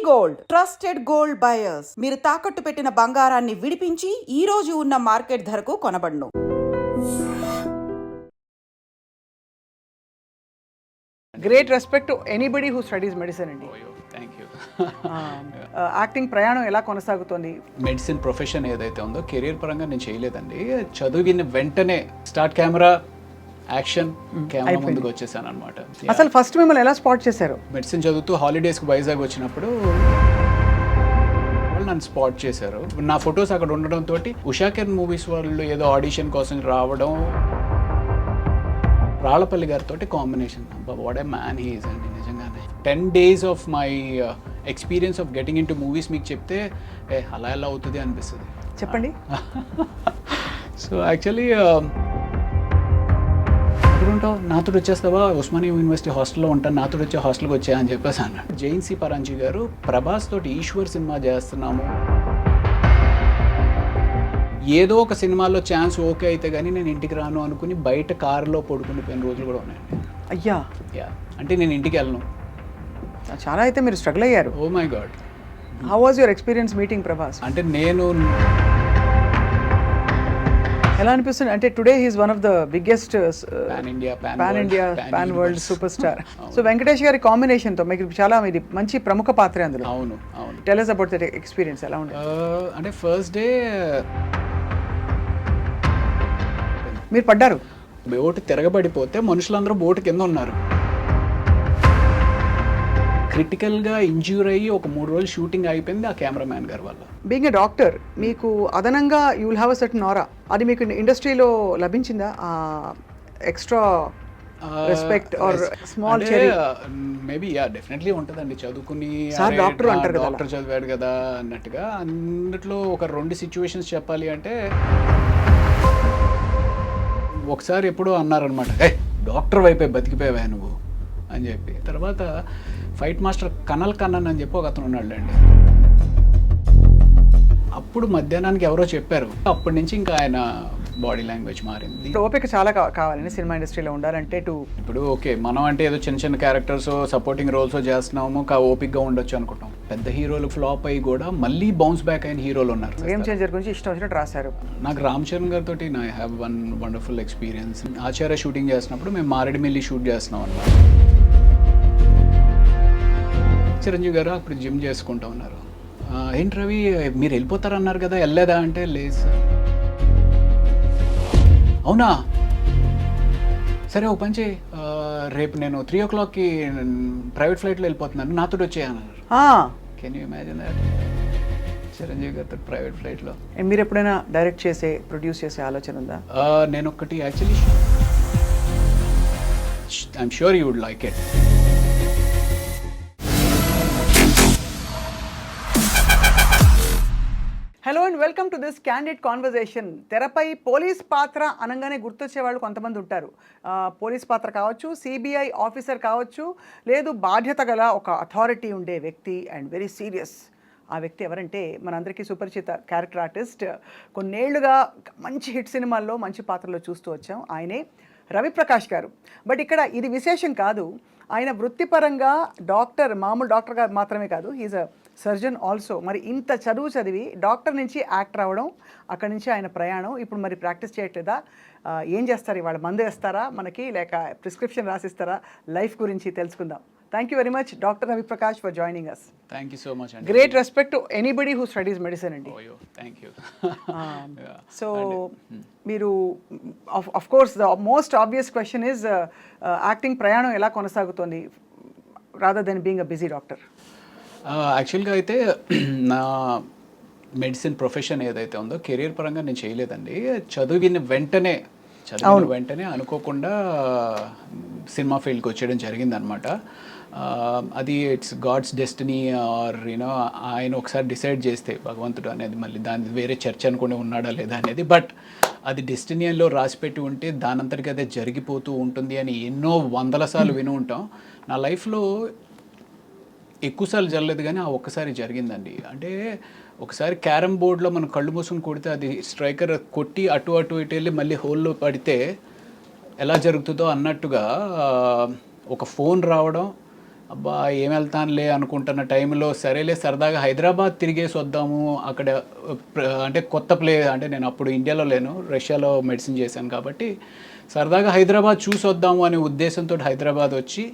Gold trusted gold buyers మీరు తాకట్టు పెట్టిన బంగారాన్ని విడిపించి ఈ రోజు ఉన్న మార్కెట్ ధరకు కొనబడును. Great respect to anybody who studies medicine అండి. Thank you. యాక్టింగ్ ప్రయాణం ఎలా కొనసాగుతోంది? మెడిసిన్ ప్రొఫెషన్ ఏదైతే ఉందో కెరీర్ పరంగా నేను చేయలేదండి. చదివిన వెంటనే స్టార్ట్ కెమెరా యాక్షన్ కెమెరా ముందుకు వచ్చేసాను అనమాట. అసలు ఫస్ట్ మిమ్మల్ని ఎలా స్పాట్ చేశారు? మెడిసిన్ చదువుతూ హాలిడేస్కి వైజాగ్ వచ్చినప్పుడు వాళ్ళు నన్ను స్పాట్ చేశారు. నా ఫొటోస్ అక్కడ ఉండడంతో ఉషాకిరణ్ మూవీస్ వాళ్ళు ఏదో ఆడిషన్ కోసం రావడం, రాళ్ళపల్లి గారితో combination. What a man he is అండి నిజంగానే. 10 days of my experience of getting in to movies మీకు చెప్తే అలా ఎలా అవుతుంది అనిపిస్తుంది. చెప్పండి. సో యాక్చువల్లీ ఉంటావు నాతో వచ్చేస్తావా, ఉస్మానియా యూనివర్సిటీ హాస్టల్లో ఉంటాను, నాతో వచ్చే హాస్టల్కి వచ్చా అని చెప్పేసి అన్నాడు. జైన్సీ పరాంజీ గారు ప్రభాస్ తోటి ఈశ్వర్ సినిమా చేస్తున్నాము, ఏదో ఒక సినిమాలో ఛాన్స్ ఓకే అయితే కానీ నేను ఇంటికి రాను అనుకుని బయట కారులో పడుకుని పోయిన రోజులు కూడా ఉన్నాయండి. అయ్యా, యా, అంటే నేను ఇంటికి వెళ్ళను. చాలా అయితే మీరు స్ట్రగుల్ అయ్యారు. Oh my god. How was your experience meeting Prabhas? అంటే నేను ఎలా అనిపిస్తుంది అంటే today he's one of the biggest pan India pan world super star. So Venkatesh గారి కాంబినేషన్తో మీకు చాలా ఇది మంచి ప్రముఖ పాత్ర అందులో. అవును అవును. Tell us about that experience. ఎలా ఉంది? అంటే ఫస్ట్ డే మీరు పడ్డారు. బోటు తిరగబడిపోతే మనుషులందరూ బోటు కింద ఉన్నారు. క్రిటికల్గా ఇంజ్యూర్ అయ్యి ఒక 3 రోజులు షూటింగ్ అయిపోయింది ఆ కెమెరామ్యాన్ గారి వల్ల. బీయింగ్ ఎ డాక్టర్ మీకు అదనంగా you will have a certain aura. అది మీకు ఇండస్ట్రీలో లభించిందా? Extra respect or small cherry? Maybe ya, definitely ఉంటుందండి. చదువుకుని డాక్టర్ అంటారు కదా, డాక్టర్ చదివాడు కదా అన్నట్టుగా. అందులో ఒక 2 సిచ్యువేషన్స్ చెప్పాలి అంటే, ఒకసారి ఎప్పుడో అన్నారనమాట, డాక్టర్ వైపే బతికిపోయావా నువ్వు అని చెప్పి. తర్వాత ఫైట్ మాస్టర్ కనల్ కన్నన్ అని చెప్పి ఒక అతను ఉన్నాడులేండి. అప్పుడు మధ్యాహ్నానికి ఎవరో చెప్పారు. అప్పటి నుంచి ఇంకా ఆయన బాడీ లాంగ్వేజ్ మారింది. ఓపిక చాలా కావాలని సినిమా ఇండస్ట్రీలో ఉండాలంటే. ఇప్పుడు ఓకే, మనం అంటే ఏదో చిన్న చిన్న క్యారెక్టర్స్ సపోర్టింగ్ రోల్స్ చేస్తున్నాము, ఓపిక్గా ఉండొచ్చు అనుకుంటాం. పెద్ద హీరోలు ఫ్లాప్ అయ్యి కూడా మళ్ళీ బౌన్స్ బ్యాక్ అయిన హీరోలు ఉన్నారు. గేమ్ చేంజర్ గురించి ఇష్టం వచ్చినట్టు రాశారు. నాకు రామ్ చరణ్ గారితో I have one wonderful experience. Acharya shooting చేసినప్పుడు మేము మారేడుమిల్లి షూట్ చేస్తున్నాం అన్నమాట. చిరంజీవి గారు అప్పుడు జిమ్ చేసుకుంటూ ఉన్నారు. ఏంటి రవి మీరు వెళ్ళిపోతారన్నారు కదా, వెళ్ళలేదా అంటే, లేదు సార్. అవునా, సరే ఓ పని చేయి, రేపు నేను 3 o'clockకి ప్రైవేట్ ఫ్లైట్లో వెళ్ళిపోతున్నాను, నాతో వచ్చేయన్నారు. Can you imagine that? Chiranjeevi గారితో ప్రైవేట్ ఫ్లైట్లో. మీరు ఎప్పుడైనా డైరెక్ట్ చేసే ప్రొడ్యూస్ చేసే ఆలోచన ఉందా? నేను ఒకటి actually I'm sure you would like it. Hello and welcome to this candid conversation. తెరపై పోలీస్ పాత్ర అనగానే గుర్తొచ్చే వాళ్ళు కొంతమంది ఉంటారు. పోలీస్ పాత్ర కావచ్చు, సిబిఐ ఆఫీసర్ కావచ్చు, లేదు బాధ్యత గల ఒక అథారిటీ ఉండే వ్యక్తి అండ్ వెరీ సీరియస్. ఆ వ్యక్తి ఎవరంటే మనందరికీ సుపరిచిత క్యారెక్టర్ ఆర్టిస్ట్, కొన్నేళ్లుగా మంచి హిట్ సినిమాల్లో మంచి పాత్రలో చూస్తూ వచ్చాం. ఆయనే రవిప్రకాష్ గారు. బట్ ఇక్కడ ఇది విశేషం కాదు. ఆయన వృత్తిపరంగా డాక్టర్, మామూలు డాక్టర్గా మాత్రమే కాదు, హీజ్ అ సర్జన్ ఆల్సో. మరి ఇంత చదువు చదివి డాక్టర్ నుంచి యాక్టర్ అవ్వడం, అక్కడి నుంచి ఆయన ప్రయాణం. ఇప్పుడు మరి ప్రాక్టీస్ చేయట్లేదా? ఏం చేస్తారు ఇవాళ? మందు వేస్తారా మనకి, లేక ప్రిస్క్రిప్షన్ రాసిస్తారా? లైఫ్ గురించి తెలుసుకుందాం. Thank you very much doctor Raviprakash for joining us. Thank you so much అండి. Great respect to anybody who studies medicine అండి. Thank you. సో మీరు of course the most obvious question is acting ప్రయాణం ఎలా కొనసాగుతోంది rather than being a busy doctor? యాక్చువల్గా అయితే నా medicine profession ఏదైతే ఉందో కెరీర్ పరంగా నేను చేయలేదండి. చదివిన వెంటనే అనుకోకుండా సినిమా ఫీల్డ్కి వచ్చేయడం జరిగిందనమాట. అది it's God's destiny or you know ఆయన ఒకసారి డిసైడ్ చేస్తే భగవంతుడు అనేది, మళ్ళీ దాని వేరే చర్చ అనుకుని ఉన్నాడా లేదా అనేది, బట్ అది డెస్టినీలో రాసిపెట్టి ఉంటే దానంతటికి అదే జరిగిపోతూ ఉంటుంది అని ఎన్నో 100 సార్లు విని ఉంటాం. నా లైఫ్లో ఎక్కువసార్లు జరగలేదు కానీ ఆ ఒక్కసారి జరిగిందండి. అంటే ఒకసారి క్యారమ్ బోర్డ్లో మనం కళ్ళు మూసుకుని కొడితే అది స్ట్రైకర్ కొట్టి అటు ఇటు వెళ్ళి మళ్ళీ హోల్లో పడితే ఎలా జరుగుతుందో అన్నట్టుగా ఒక ఫోన్ రావడం, అబ్బా ఏం వెళ్తానులే అనుకుంటున్న టైంలో సరేలే సరదాగా హైదరాబాద్ తిరిగేసి వద్దాము అక్కడ అంటే కొత్త అంటే నేను అప్పుడు ఇండియాలో లేను, రష్యాలో మెడిసిన్ చేశాను కాబట్టి సరదాగా హైదరాబాద్ చూసి వద్దాము అనే ఉద్దేశంతో హైదరాబాద్ వచ్చి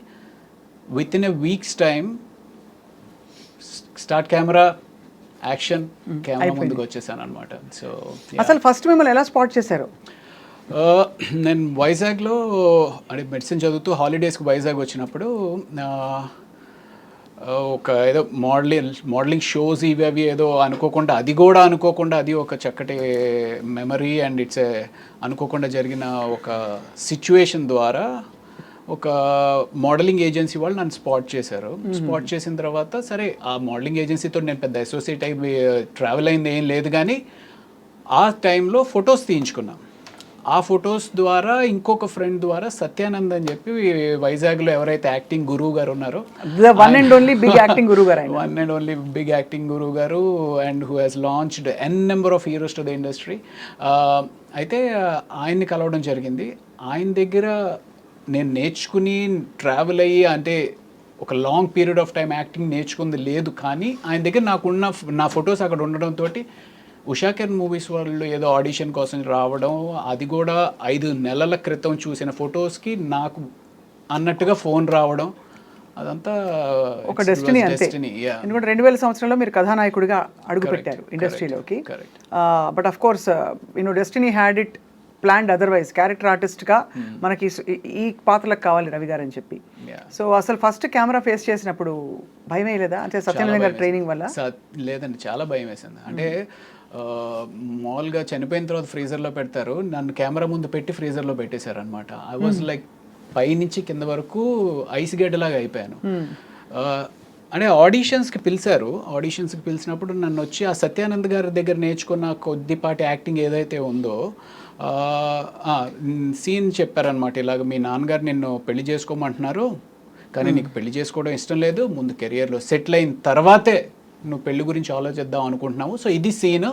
with in a weeks time start camera action camera ముందుకు వచ్చేసాను అనమాట. సో అసలు ఫస్ట్ మిమ్మల్ని ఎలా స్పాట్ చేశారు? నేను వైజాగ్లో అంటే మెడిసిన్ చదువుతూ హాలిడేస్కి వైజాగ్ వచ్చినప్పుడు ఒక ఏదో మోడలింగ్ షోస్ ఇవి అవి ఏదో అనుకోకుండా అది ఒక చక్కటి మెమరీ అండ్ ఇట్స్ అనుకోకుండా జరిగిన ఒక సిచ్యువేషన్ ద్వారా ఒక మోడలింగ్ ఏజెన్సీ వాళ్ళు నన్ను స్పాట్ చేశారు. స్పాట్ చేసిన తర్వాత సరే ఆ మోడలింగ్ ఏజెన్సీతో నేను పెద్ద అసోసియేట్ అయి ట్రావెల్ అయింది ఏం లేదు, కానీ ఆ టైంలో ఫొటోస్ తీయించుకున్నాం. ఆ ఫొటోస్ ద్వారా ఇంకొక ఫ్రెండ్ ద్వారా సత్యానంద్ అని చెప్పి వైజాగ్లో ఎవరైతే యాక్టింగ్ గురువు గారు ఉన్నారో, one and only big acting గురువు గారు and who has launched n number of heroes to the industry. అయితే ఆయన్ని కలవడం జరిగింది. ఆయన దగ్గర నేను నేర్చుకుని ట్రావెల్ అయ్యి అంటే ఒక long period of time acting నేర్చుకుంది లేదు, కానీ ఆయన దగ్గర నా ఫొటోస్ అక్కడ ఉండడంతో ఉషాకిరణ్ మూవీస్ వాళ్ళు ఏదో ఆడిషన్ కోసం రావడం, అది కూడా 5 నెలల క్రితం చూసిన ఫొటోస్కి నాకు అన్నట్టుగా ఫోన్ రావడం, అదంతా ఒక డెస్టినీ అంతే. ఎందుకంటే 2000 సంవత్సరంలో మీరు కథానాయకుడిగా అడుగుపెట్టారు ఇండస్ట్రీలోకి. But of course destiny had it planned otherwise. Character ఆర్టిస్ట్గా మనకి ఈ పాత్రలకు కావాలి రవి గారు అని చెప్పి. సో అసలు ఫస్ట్ కెమెరా ఫేస్ చేసినప్పుడు భయమే లేదా? అంటే సత్యనారాయణ గారి ట్రైనింగ్ వల్ల? లేదండి, చాలా భయం వేసింది. అంటే మామూలుగా చనిపోయిన తర్వాత ఫ్రీజర్లో పెడతారు, నన్ను కెమెరా ముందు పెట్టి ఫ్రీజర్లో పెట్టేశారు అనమాట. ఐ వాజ్ లైక్ పైనుంచి కింద వరకు ఐస్ గడ్డలాగా అయిపోయాను. అంటే ఆడిషన్స్కి పిలిచినప్పుడు నన్ను వచ్చి ఆ సత్యానంద్ గారి దగ్గర నేర్చుకున్న కొద్దిపాటి యాక్టింగ్ ఏదైతే ఉందో సీన్ చెప్పారనమాట. ఇలాగ మీ నాన్నగారు నిన్ను పెళ్లి చేసుకోమంటున్నారు, కానీ నీకు పెళ్లి చేసుకోవడం ఇష్టం లేదు, ముందు కెరియర్లో సెటిల్ అయిన తర్వాతే నువ్వు పెళ్లి గురించి ఆలోచిద్దాం అనుకుంటున్నావు, సో ఇది సీన్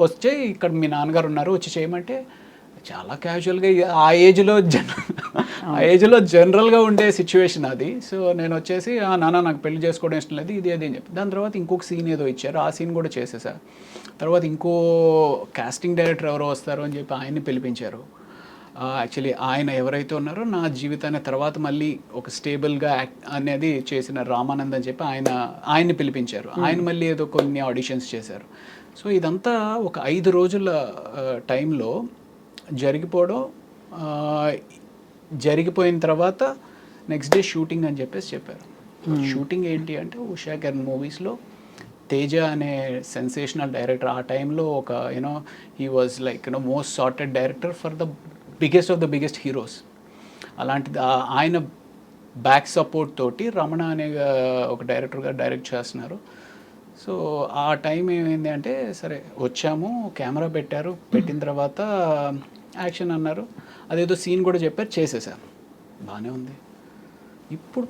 వచ్చే ఇక్కడ మీ నాన్నగారు ఉన్నారు వచ్చి చేయమంటే చాలా క్యాజువల్గా ఆ ఏజ్లో జనరల్గా ఉండే సిచ్యువేషన్ అది. సో నేను వచ్చేసి నాన్న నాకు పెళ్లి చేసుకోవడం ఇష్టం లేదు ఇది అది అని చెప్పి, దాని తర్వాత ఇంకొక సీన్ ఏదో ఇచ్చారు, ఆ సీన్ కూడా చేసేసా. తర్వాత ఇంకో కాస్టింగ్ డైరెక్టర్ ఎవరో వస్తారు అని చెప్పి ఆయన్ని పిలిపించారు. యాక్చువల్లీ ఆయన ఎవరైతే ఉన్నారో నా జీవితాన్ని తర్వాత మళ్ళీ ఒక స్టేబుల్గా యాక్ట్ అనేది చేసిన రామానంద్ అని చెప్పి ఆయన్ని పిలిపించారు. ఆయన మళ్ళీ ఏదో కొన్ని ఆడిషన్స్ చేశారు. సో ఇదంతా ఒక 5 రోజుల టైంలో జరిగిపోయిన తర్వాత నెక్స్ట్ డే షూటింగ్ అని చెప్పారు. షూటింగ్ ఏంటి అంటే ఉషాకిరణ్ మూవీస్లో తేజ అనే సెన్సేషనల్ డైరెక్టర్ ఆ టైంలో ఒక he was like most sorted director for the biggest heroes. అలాంటిది ఆయన బ్యాక్ సపోర్ట్ తోటి రమణ అనే ఒక డైరెక్టర్గా డైరెక్ట్ చేస్తున్నారు. సో ఆ టైం ఏమైంది అంటే సరే వచ్చాము, కెమెరా పెట్టిన తర్వాత యాక్షన్ అన్నారు, అదేదో సీన్ కూడా చెప్పారు, చేసేసారు, బాగానే ఉంది. ఇప్పుడు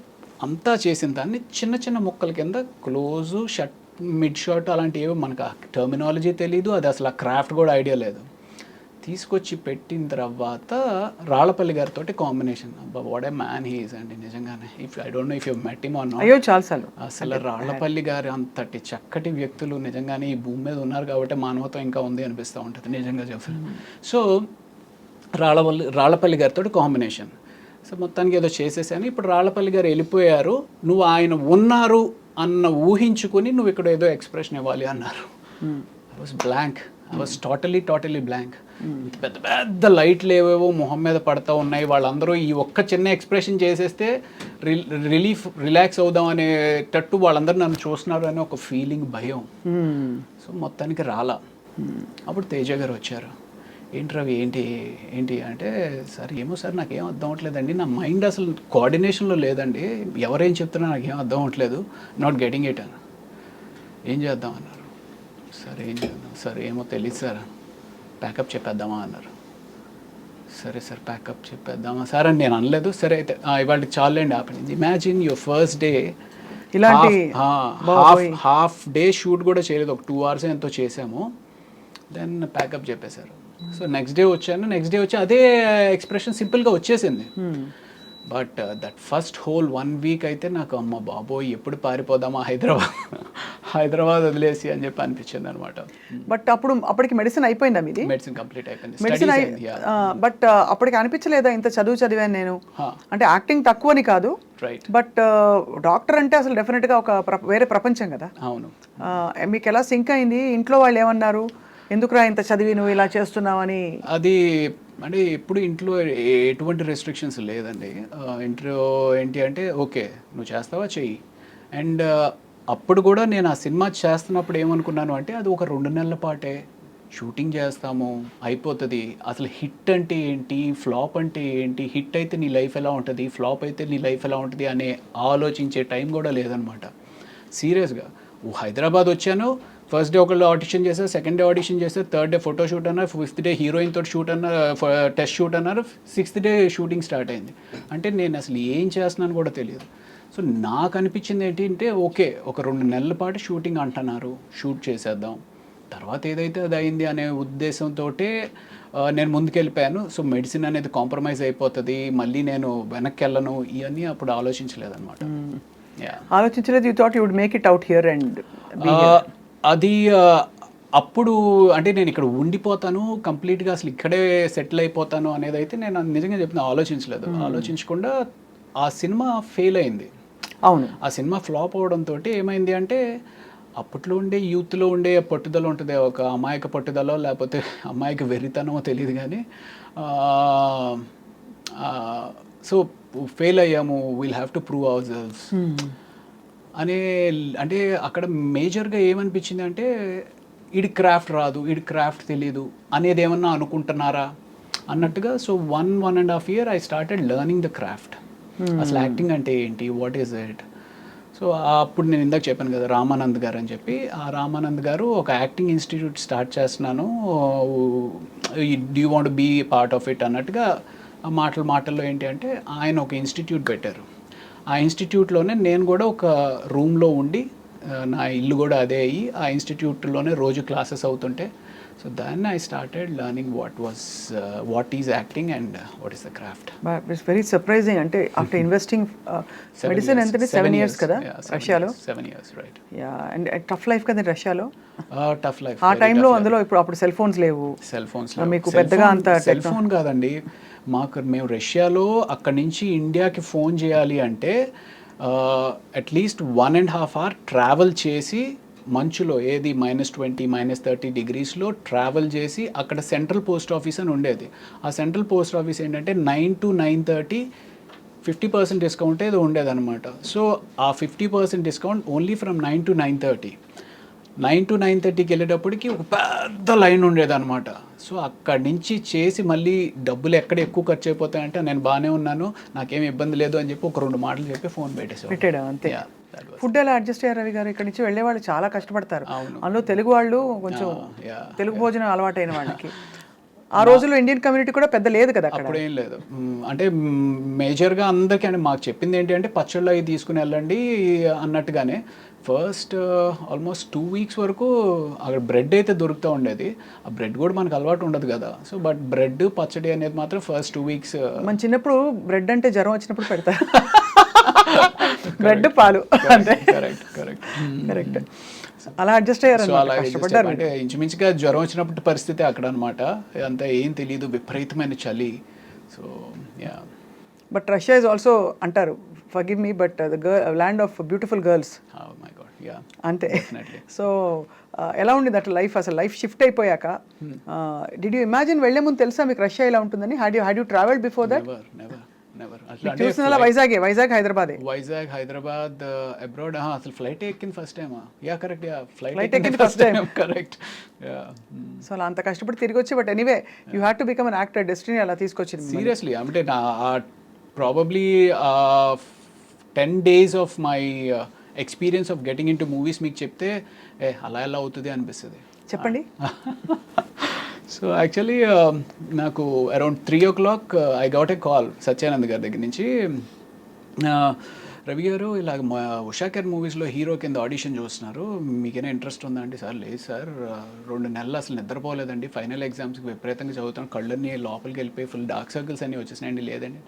అంతా చేసిన దాన్ని చిన్న చిన్న ముక్కల కింద క్లోజు షర్ట్ మిడ్ షాట్ అలాంటివి ఏవో మనకు టర్మినాలజీ తెలీదు, అది అసలు ఆ క్రాఫ్ట్ కూడా ఐడియా లేదు. తీసుకొచ్చి పెట్టిన తర్వాత రాళ్ళపల్లి గారితో కాంబినేషన్, అబ్బా what a man he is అండి నిజంగానే. I don't no if you met him or not. అయ్యో చాలాసార్లు. అసలు రాళ్ళపల్లి గారు అంతటి చక్కటి వ్యక్తులు నిజంగానే ఈ భూమి మీద ఉన్నారు కాబట్టి మానవత్వం ఇంకా ఉంది అనిపిస్తూ ఉంటుంది నిజంగా చెప్పాను. సో రాళ్ళపల్లి గారితో కాంబినేషన్. సో మొత్తానికి ఏదో చేసేసాను. ఇప్పుడు రాళ్ళపల్లి గారు వెళ్ళిపోయారు, నువ్వు ఆయన ఉన్నారు అన్న ఊహించుకొని నువ్వు ఇక్కడ ఏదో ఎక్స్ప్రెషన్ ఇవ్వాలి అన్నారు. I was blank, I was totally blank. పెద్ద పెద్ద లైట్లు ఏవేవో మొహం మీద పడతా ఉన్నాయి, వాళ్ళందరూ ఈ ఒక్క చిన్న ఎక్స్ప్రెషన్ చేసేస్తే రిలాక్స్ అవుదాం అనేటట్టు వాళ్ళందరూ నన్ను చూస్తున్నారు అనే ఒక ఫీలింగ్, భయం. సో మొత్తానికి రాలా. అప్పుడు తేజ గారు వచ్చారు, ఏంటి రవి ఏంటి అంటే, సార్ ఏమో సార్ నాకేం అర్థం అవ్వట్లేదండి, నా మైండ్ అసలు కోఆర్డినేషన్లో లేదండి, ఎవరేం చెప్తున్నా నాకేం అర్థం అవ్వట్లేదు, నాట్ గెటింగ్ ఇట్ అని. ఏం చేద్దాం అన్నారు. సరే ఏం చేద్దాం సార్, ఏమో తెలియదు సార్, ప్యాకప్ చెప్పేద్దామా అన్నారు. సరే సార్ ప్యాకప్ చెప్పేద్దామా సార్ అని నేను అనలేదు. సరే అయితే ఇవాళ చాలండి ఆపండి. Imagine your first day, half day shoot కూడా చేయలేదు, ఒక 2 hours ఎంతో చేసాము, దెన్ ప్యాకప్ చెప్పేశారు. సో నెక్స్ట్ డే వచ్చి అదే ఎక్స్ప్రెషన్ సింపుల్గా వచ్చేసింది. But that first whole 1 week అయితే నాకు అమ్మ బాబోయ్ ఎప్పుడు పారిపోదామా హైదరాబాద్ వదిలేసి అని చెప్పి అనిపించింది అనమాట. బట్ అప్పటికి మెడిసిన్ అయిపోయిందా మీది? మెడిసిన్ కంప్లీట్ అయిపోయింది. మెడిసిన్ స్టడీస్ అయింది. బట్ అప్పటికి అనిపించలేదా ఇంత చదివాను నేను, అంటే యాక్టింగ్ తక్కువని కాదు, రైట్. బట్ డాక్టర్ అంటే అసలు డెఫినెట్గా ఒక వేరే ప్రపంచం కదా. అవును. మీకు ఎలా సింక్ అయింది? ఇంట్లో వాళ్ళు ఏమన్నారు, ఎందుకురా ఇంత చదివి నువ్వు ఇలా చేస్తున్నావని? అది అంటే ఎప్పుడు ఇంట్లో ఎటువంటి రెస్ట్రిక్షన్స్ లేదండి. ఇంట్లో ఏంటి అంటే ఓకే నువ్వు చేస్తావా చెయ్యి. అండ్ అప్పుడు కూడా నేను ఆ సినిమా చేస్తున్నప్పుడు ఏమనుకున్నాను అంటే అది ఒక 2 నెలల పాటే షూటింగ్ చేస్తాము అయిపోతుంది. అసలు హిట్ అంటే ఏంటి, ఫ్లాప్ అంటే ఏంటి, హిట్ అయితే నీ లైఫ్ ఎలా ఉంటుంది, ఫ్లాప్ అయితే నీ లైఫ్ ఎలా ఉంటుంది అనే ఆలోచించే టైం కూడా లేదనమాట. సీరియస్గా హైదరాబాద్ వచ్చాను, ఫస్ట్ డే ఒకళ్ళు ఆడిషన్ చేశారు, సెకండ్ డే ఆడిషన్ చేశారు, థర్డ్ డే ఫోటో షూట్ అన్నారు, 5th డే హీరోయిన్ తోటి షూట్ అన్నారు, టెస్ట్ షూట్ అన్నారు, 6th డే షూటింగ్ స్టార్ట్ అయింది. అంటే నేను అసలు ఏం చేస్తున్నాను కూడా తెలియదు. సో నాకు అనిపించింది ఏంటి అంటే ఓకే ఒక 2 నెలల పాటు షూటింగ్ అంటున్నారు, షూట్ చేసేద్దాం, తర్వాత ఏదైతే అది అయింది అనే ఉద్దేశంతో నేను ముందుకెళ్ళిపోయాను. సో మెడిసిన్ అనేది కాంప్రమైజ్ అయిపోతుంది, మళ్ళీ నేను వెనక్కి వెళ్ళను, ఇవన్నీ అప్పుడు ఆలోచించలేదన్నమాట. ఆలోచించలేదు. You thought you would make it out here and అది అప్పుడు అంటే నేను ఇక్కడ ఉండిపోతాను కంప్లీట్గా అసలు ఇక్కడే సెటిల్ అయిపోతాను అనేది అయితే నేను నిజంగా చెప్పిన ఆలోచించలేదు. ఆలోచించకుండా ఆ సినిమా ఫెయిల్ అయింది. అవును. ఆ సినిమా ఫ్లాప్ అవడంతో ఏమైంది అంటే అప్పట్లో ఉండే యూత్లో ఉండే పట్టుదల ఉంటుంది, ఒక అమాయక పట్టుదల లేకపోతే అమాయక వెర్రితనమో తెలియదు కానీ సో ఫెయిల్ అయ్యాము, will have to prove our selves అనే. అంటే అక్కడ మేజర్గా ఏమనిపించింది అంటే ఈడి క్రాఫ్ట్ రాదు, ఈడి క్రాఫ్ట్ తెలీదు అనేది ఏమన్నా అనుకుంటున్నారా అన్నట్టుగా. So 1.5 year I started learning the craft. అసలు యాక్టింగ్ అంటే ఏంటి, వాట్ ఈస్ ఇట్. సో అప్పుడు నేను ఇందాక చెప్పాను కదా రామానంద్ గారు అని చెప్పి, ఆ రామానంద్ గారు ఒక యాక్టింగ్ ఇన్స్టిట్యూట్ స్టార్ట్ చేస్తున్నాను, do you want be part of it అన్నట్టుగా మాటల్లో ఏంటి అంటే ఆయన ఒక ఇన్స్టిట్యూట్ పెట్టారు. ఆ ఇన్స్టిట్యూట్లోనే నేను కూడా ఒక రూమ్లో ఉండి, నా ఇల్లు కూడా అదే అయ్యి ఆ ఇన్స్టిట్యూట్లోనే రోజు క్లాసెస్ అవుతుంటే, సో దాన్ని I started learning what is acting and what is the craft. It's very surprising. అంటే ఆఫ్టర్ ఇన్వెస్టింగ్ మెడిసిన్ ఎంత 7 years కదా రష్యాలో? 7 years, right. Yeah. And tough life కదా రష్యాలో? టఫ్ లైఫ్ ఆ టైంలో. అందులో అప్పుడు సెల్ ఫోన్స్ లేవు, మీకు పెద్దగా అంత సెల్ ఫోన్ కాదండి. మేము రష్యాలో అక్కడి నుంచి ఇండియాకి ఫోన్ చేయాలి అంటే అట్లీస్ట్ 1.5 hour ట్రావెల్ చేసి మంచులో ఏది -20 -30 degreesలో ట్రావెల్ చేసి అక్కడ సెంట్రల్ పోస్ట్ ఆఫీస్ అని ఉండేది. ఆ సెంట్రల్ పోస్ట్ ఆఫీస్ ఏంటంటే 9 to 9:30 50% డిస్కౌంట్ ఏదో ఉండేదన్నమాట. సో ఆ 50% discount only from 9 to 9:30. 9 to 9:30కి వెళ్ళేటప్పటికి ఒక పెద్ద లైన్ ఉండేదన్నమాట. సో అక్కడి నుంచి చేసి మళ్ళీ డబ్బులు ఎక్కడ ఎక్కువ ఖర్చు అయిపోతాయంటే నేను బాగానే ఉన్నాను, నాకేం ఇబ్బంది లేదు అని చెప్పి ఒక 2 మాటలు చెప్పి ఫోన్ పెట్టాడు అంతే. ఫుడ్ ఎలా అడ్జస్ట్ అయ్యారు రవి గారు? ఇక్కడ నుంచి వెళ్ళే వాళ్ళు చాలా కష్టపడతారు, అవును. అందులో తెలుగు వాళ్ళు కొంచెం తెలుగు భోజనం అలవాటైన వాళ్ళకి. ఆ రోజుల్లో ఇండియన్ కమ్యూనిటీ కూడా పెద్ద లేదు కదా అక్కడ. అప్పుడు ఏం లేదు. అంటే మేజర్గా అందరికీ అంటే మాకు చెప్పింది ఏంటి అంటే పచ్చళ్ళు అవి తీసుకుని వెళ్ళండి అన్నట్టుగానే. ఫస్ట్ ఆల్మోస్ట్ 2 weeks వరకు అక్కడ బ్రెడ్ అయితే దొరుకుతూ ఉండేది. ఆ బ్రెడ్ కూడా మనకు అలవాటు ఉండదు కదా. సో బట్ బ్రెడ్ పచ్చడి అనేది మాత్రం ఫస్ట్ 2 weeks. మన చిన్నప్పుడు బ్రెడ్ అంటే జ్వరం వచ్చినప్పుడు పెడతారు, బ్రెడ్ పాలు అంటే. కరెక్ట్. అలా అడ్జస్ట్ అయ్యారు. సో అలా అంటే ఇంచుమించుగా జ్వరం వచ్చినప్పుడు పరిస్థితి అక్కడ అనమాట. అంతా ఏం తెలియదు, విపరీతమైన చలి. So yeah. But Russia is also అంటారు, forgive me, but the land of beautiful girls. Oh my God, yeah. అంతే. Definitely. సో ఎలా ఉండేది అట్లా లైఫ్? అసలు లైఫ్ షిఫ్ట్ అయిపోయాక డిడ్ యూ ఇమాజిన్ వెళ్లే ముందు తెలుసా మీకు రష్యా ఇలా ఉంటుందని? Had you travelled before that? Never. చూసిన వైజాగ్ హైదరాబాద్ అబ్రాడ్ అసలు ఫ్లైట్ ఎక్కింది first time. Yeah correct. Yeah flight ఎక్కింది ఫస్ట్ టైం. కరెక్ట్. సో అలా అంత కష్టపడి తిరిగి వచ్చి, but anyway you had to become an actor. Destiny అలా తీసుకొచ్చింది. సీరియస్లీ అంటే probably 10 days of my experience of getting in to movies మీకు చెప్తే అలా ఎలా అవుతుంది అనిపిస్తుంది. చెప్పండి. సో యాక్చువల్లీ నాకు around 3 o'clock I got a call Satyanand గారి దగ్గర నుంచి. రవి గారు ఇలాగ ఉషా కేర్ మూవీస్లో హీరో కింద ఆడిషన్ చూస్తున్నారు, మీకైనా ఇంట్రెస్ట్ ఉందా అంటే, సార్ లేదు సార్ 2 నెలలు అసలు నిద్రపోలేదండి, ఫైనల్ ఎగ్జామ్స్కి విపరీతంగా చదువుతాను, కళ్ళన్నీ లోపలికి వెళ్ళిపోయి ఫుల్ డార్క్ సర్కిల్స్ అన్నీ వచ్చేసినాయండి. లేదండి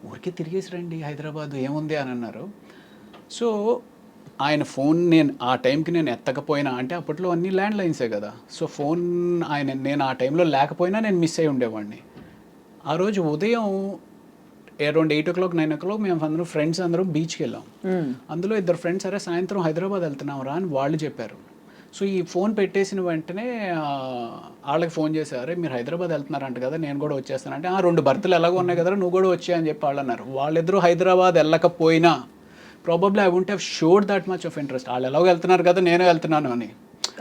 ఊరికే తిరిగేసి రండి హైదరాబాద్ ఏముంది అని అన్నారు. సో ఆయన ఫోన్ ఆ టైంకి నేను ఎత్తకపోయినా, అంటే అప్పట్లో అన్ని ల్యాండ్ లైన్సే కదా, సో ఫోన్ నేను ఆ టైంలో లేకపోయినా నేను మిస్ అయి ఉండేవాడిని. ఆ రోజు ఉదయం అరౌండ్ 8 o'clock 9 o'clock మేము అందరం ఫ్రెండ్స్ అందరం బీచ్కి వెళ్ళాం. అందులో 2 ఫ్రెండ్స్ సరే సాయంత్రం హైదరాబాద్ వెళ్తున్నాం రా అని వాళ్ళు చెప్పారు. సో ఈ ఫోన్ పెట్టేసిన వెంటనే వాళ్ళకి ఫోన్ చేశారు, మీరు హైదరాబాద్ వెళ్తున్నారంట కదా, నేను కూడా వచ్చేస్తానంటే 2 బర్త్లు ఎలాగో ఉన్నాయి కదా నువ్వు కూడా వచ్చా అని చెప్పి వాళ్ళు అన్నారు. వాళ్ళిద్దరూ హైదరాబాద్ వెళ్ళకపోయినా probably I won't have showed that much of interest. వాళ్ళు ఎలాగో వెళ్తున్నారు కదా నేను వెళ్తున్నాను అని.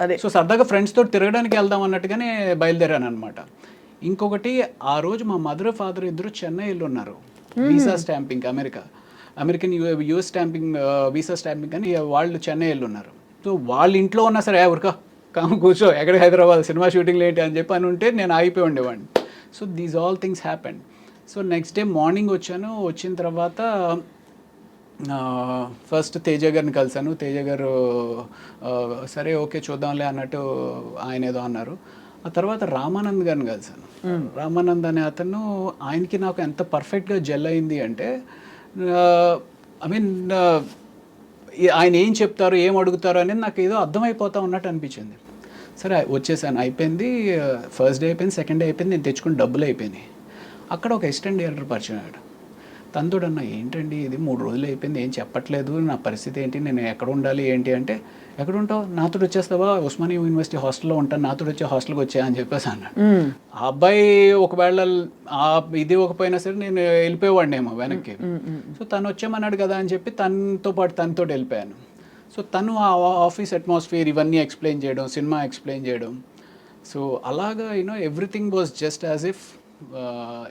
అదే సో సరదాగా ఫ్రెండ్స్ తోటి తిరగడానికి వెళ్దాం అన్నట్టుగానే బయలుదేరాను అనమాట. ఇంకొకటి, ఆ రోజు మా మదర్ ఫాదర్ ఇద్దరు చెన్నైలో ఉన్నారు, visa stamping, American US stamping, visa stamping అని వాళ్ళు చెన్నైలో ఉన్నారు. సో వాళ్ళ ఇంట్లో ఉన్నా సరే ఊరికా కాము కూర్చో ఎక్కడ హైదరాబాద్ సినిమా షూటింగ్లు ఏంటి అని చెప్పి అని ఉంటే నేను ఆగిపోయి ఉండేవాడిని. So these all things happened. So next day morning వచ్చాను. వచ్చిన తర్వాత ఫస్ట్ తేజ గారిని కలిశాను. తేజ గారు సరే ఓకే చూద్దాంలే అన్నట్టు ఆయన ఏదో అన్నారు. ఆ తర్వాత రామానంద్ గారిని కలిశాను. రామానంద్ అనే అతను, ఆయనకి నాకు ఎంత పర్ఫెక్ట్గా జెల్ అయింది అంటే, ఐ మీన్ ఆయన ఏం చెప్తారు ఏం అడుగుతారు అనేది నాకు ఏదో అర్థమైపోతా ఉన్నట్టు అనిపించింది. సరే వచ్చేసాను, అయిపోయింది. ఫస్ట్ డే అయిపోయింది, సెకండ్ డే అయిపోయింది, నేను తెచ్చుకుని డబ్బులు అయిపోయినాయి. అక్కడ ఒక అసిస్టెంట్ డైరెక్టర్ పరిచయం అయ్యాడు. తనతోడు అన్న ఏంటండి ఇది 3 రోజులు అయిపోయింది ఏం చెప్పట్లేదు, నా పరిస్థితి ఏంటి, నేను ఎక్కడ ఉండాలి ఏంటి అంటే, ఎక్కడ ఉంటావు, నాతో వచ్చేస్తావా, ఉస్మానియా యూనివర్సిటీ హాస్టల్లో ఉంటాను, నాతో వచ్చే హాస్టల్కి వచ్చా అని చెప్పేసి అన్నాడు. ఆ అబ్బాయి ఒకవేళ ఇది ఒకపోయినా సరే నేను వెళ్ళిపోయేవాడినేమో వెనక్కి. సో తను వచ్చామన్నాడు కదా అని చెప్పి తనతో పాటు తనతో వెళ్ళిపోయాను. సో తను ఆ ఆఫీస్ అట్మాస్ఫియర్ ఇవన్నీ ఎక్స్ప్లెయిన్ చేయడం, సినిమా ఎక్స్ప్లెయిన్ చేయడం. సో అలాగా everything was just as if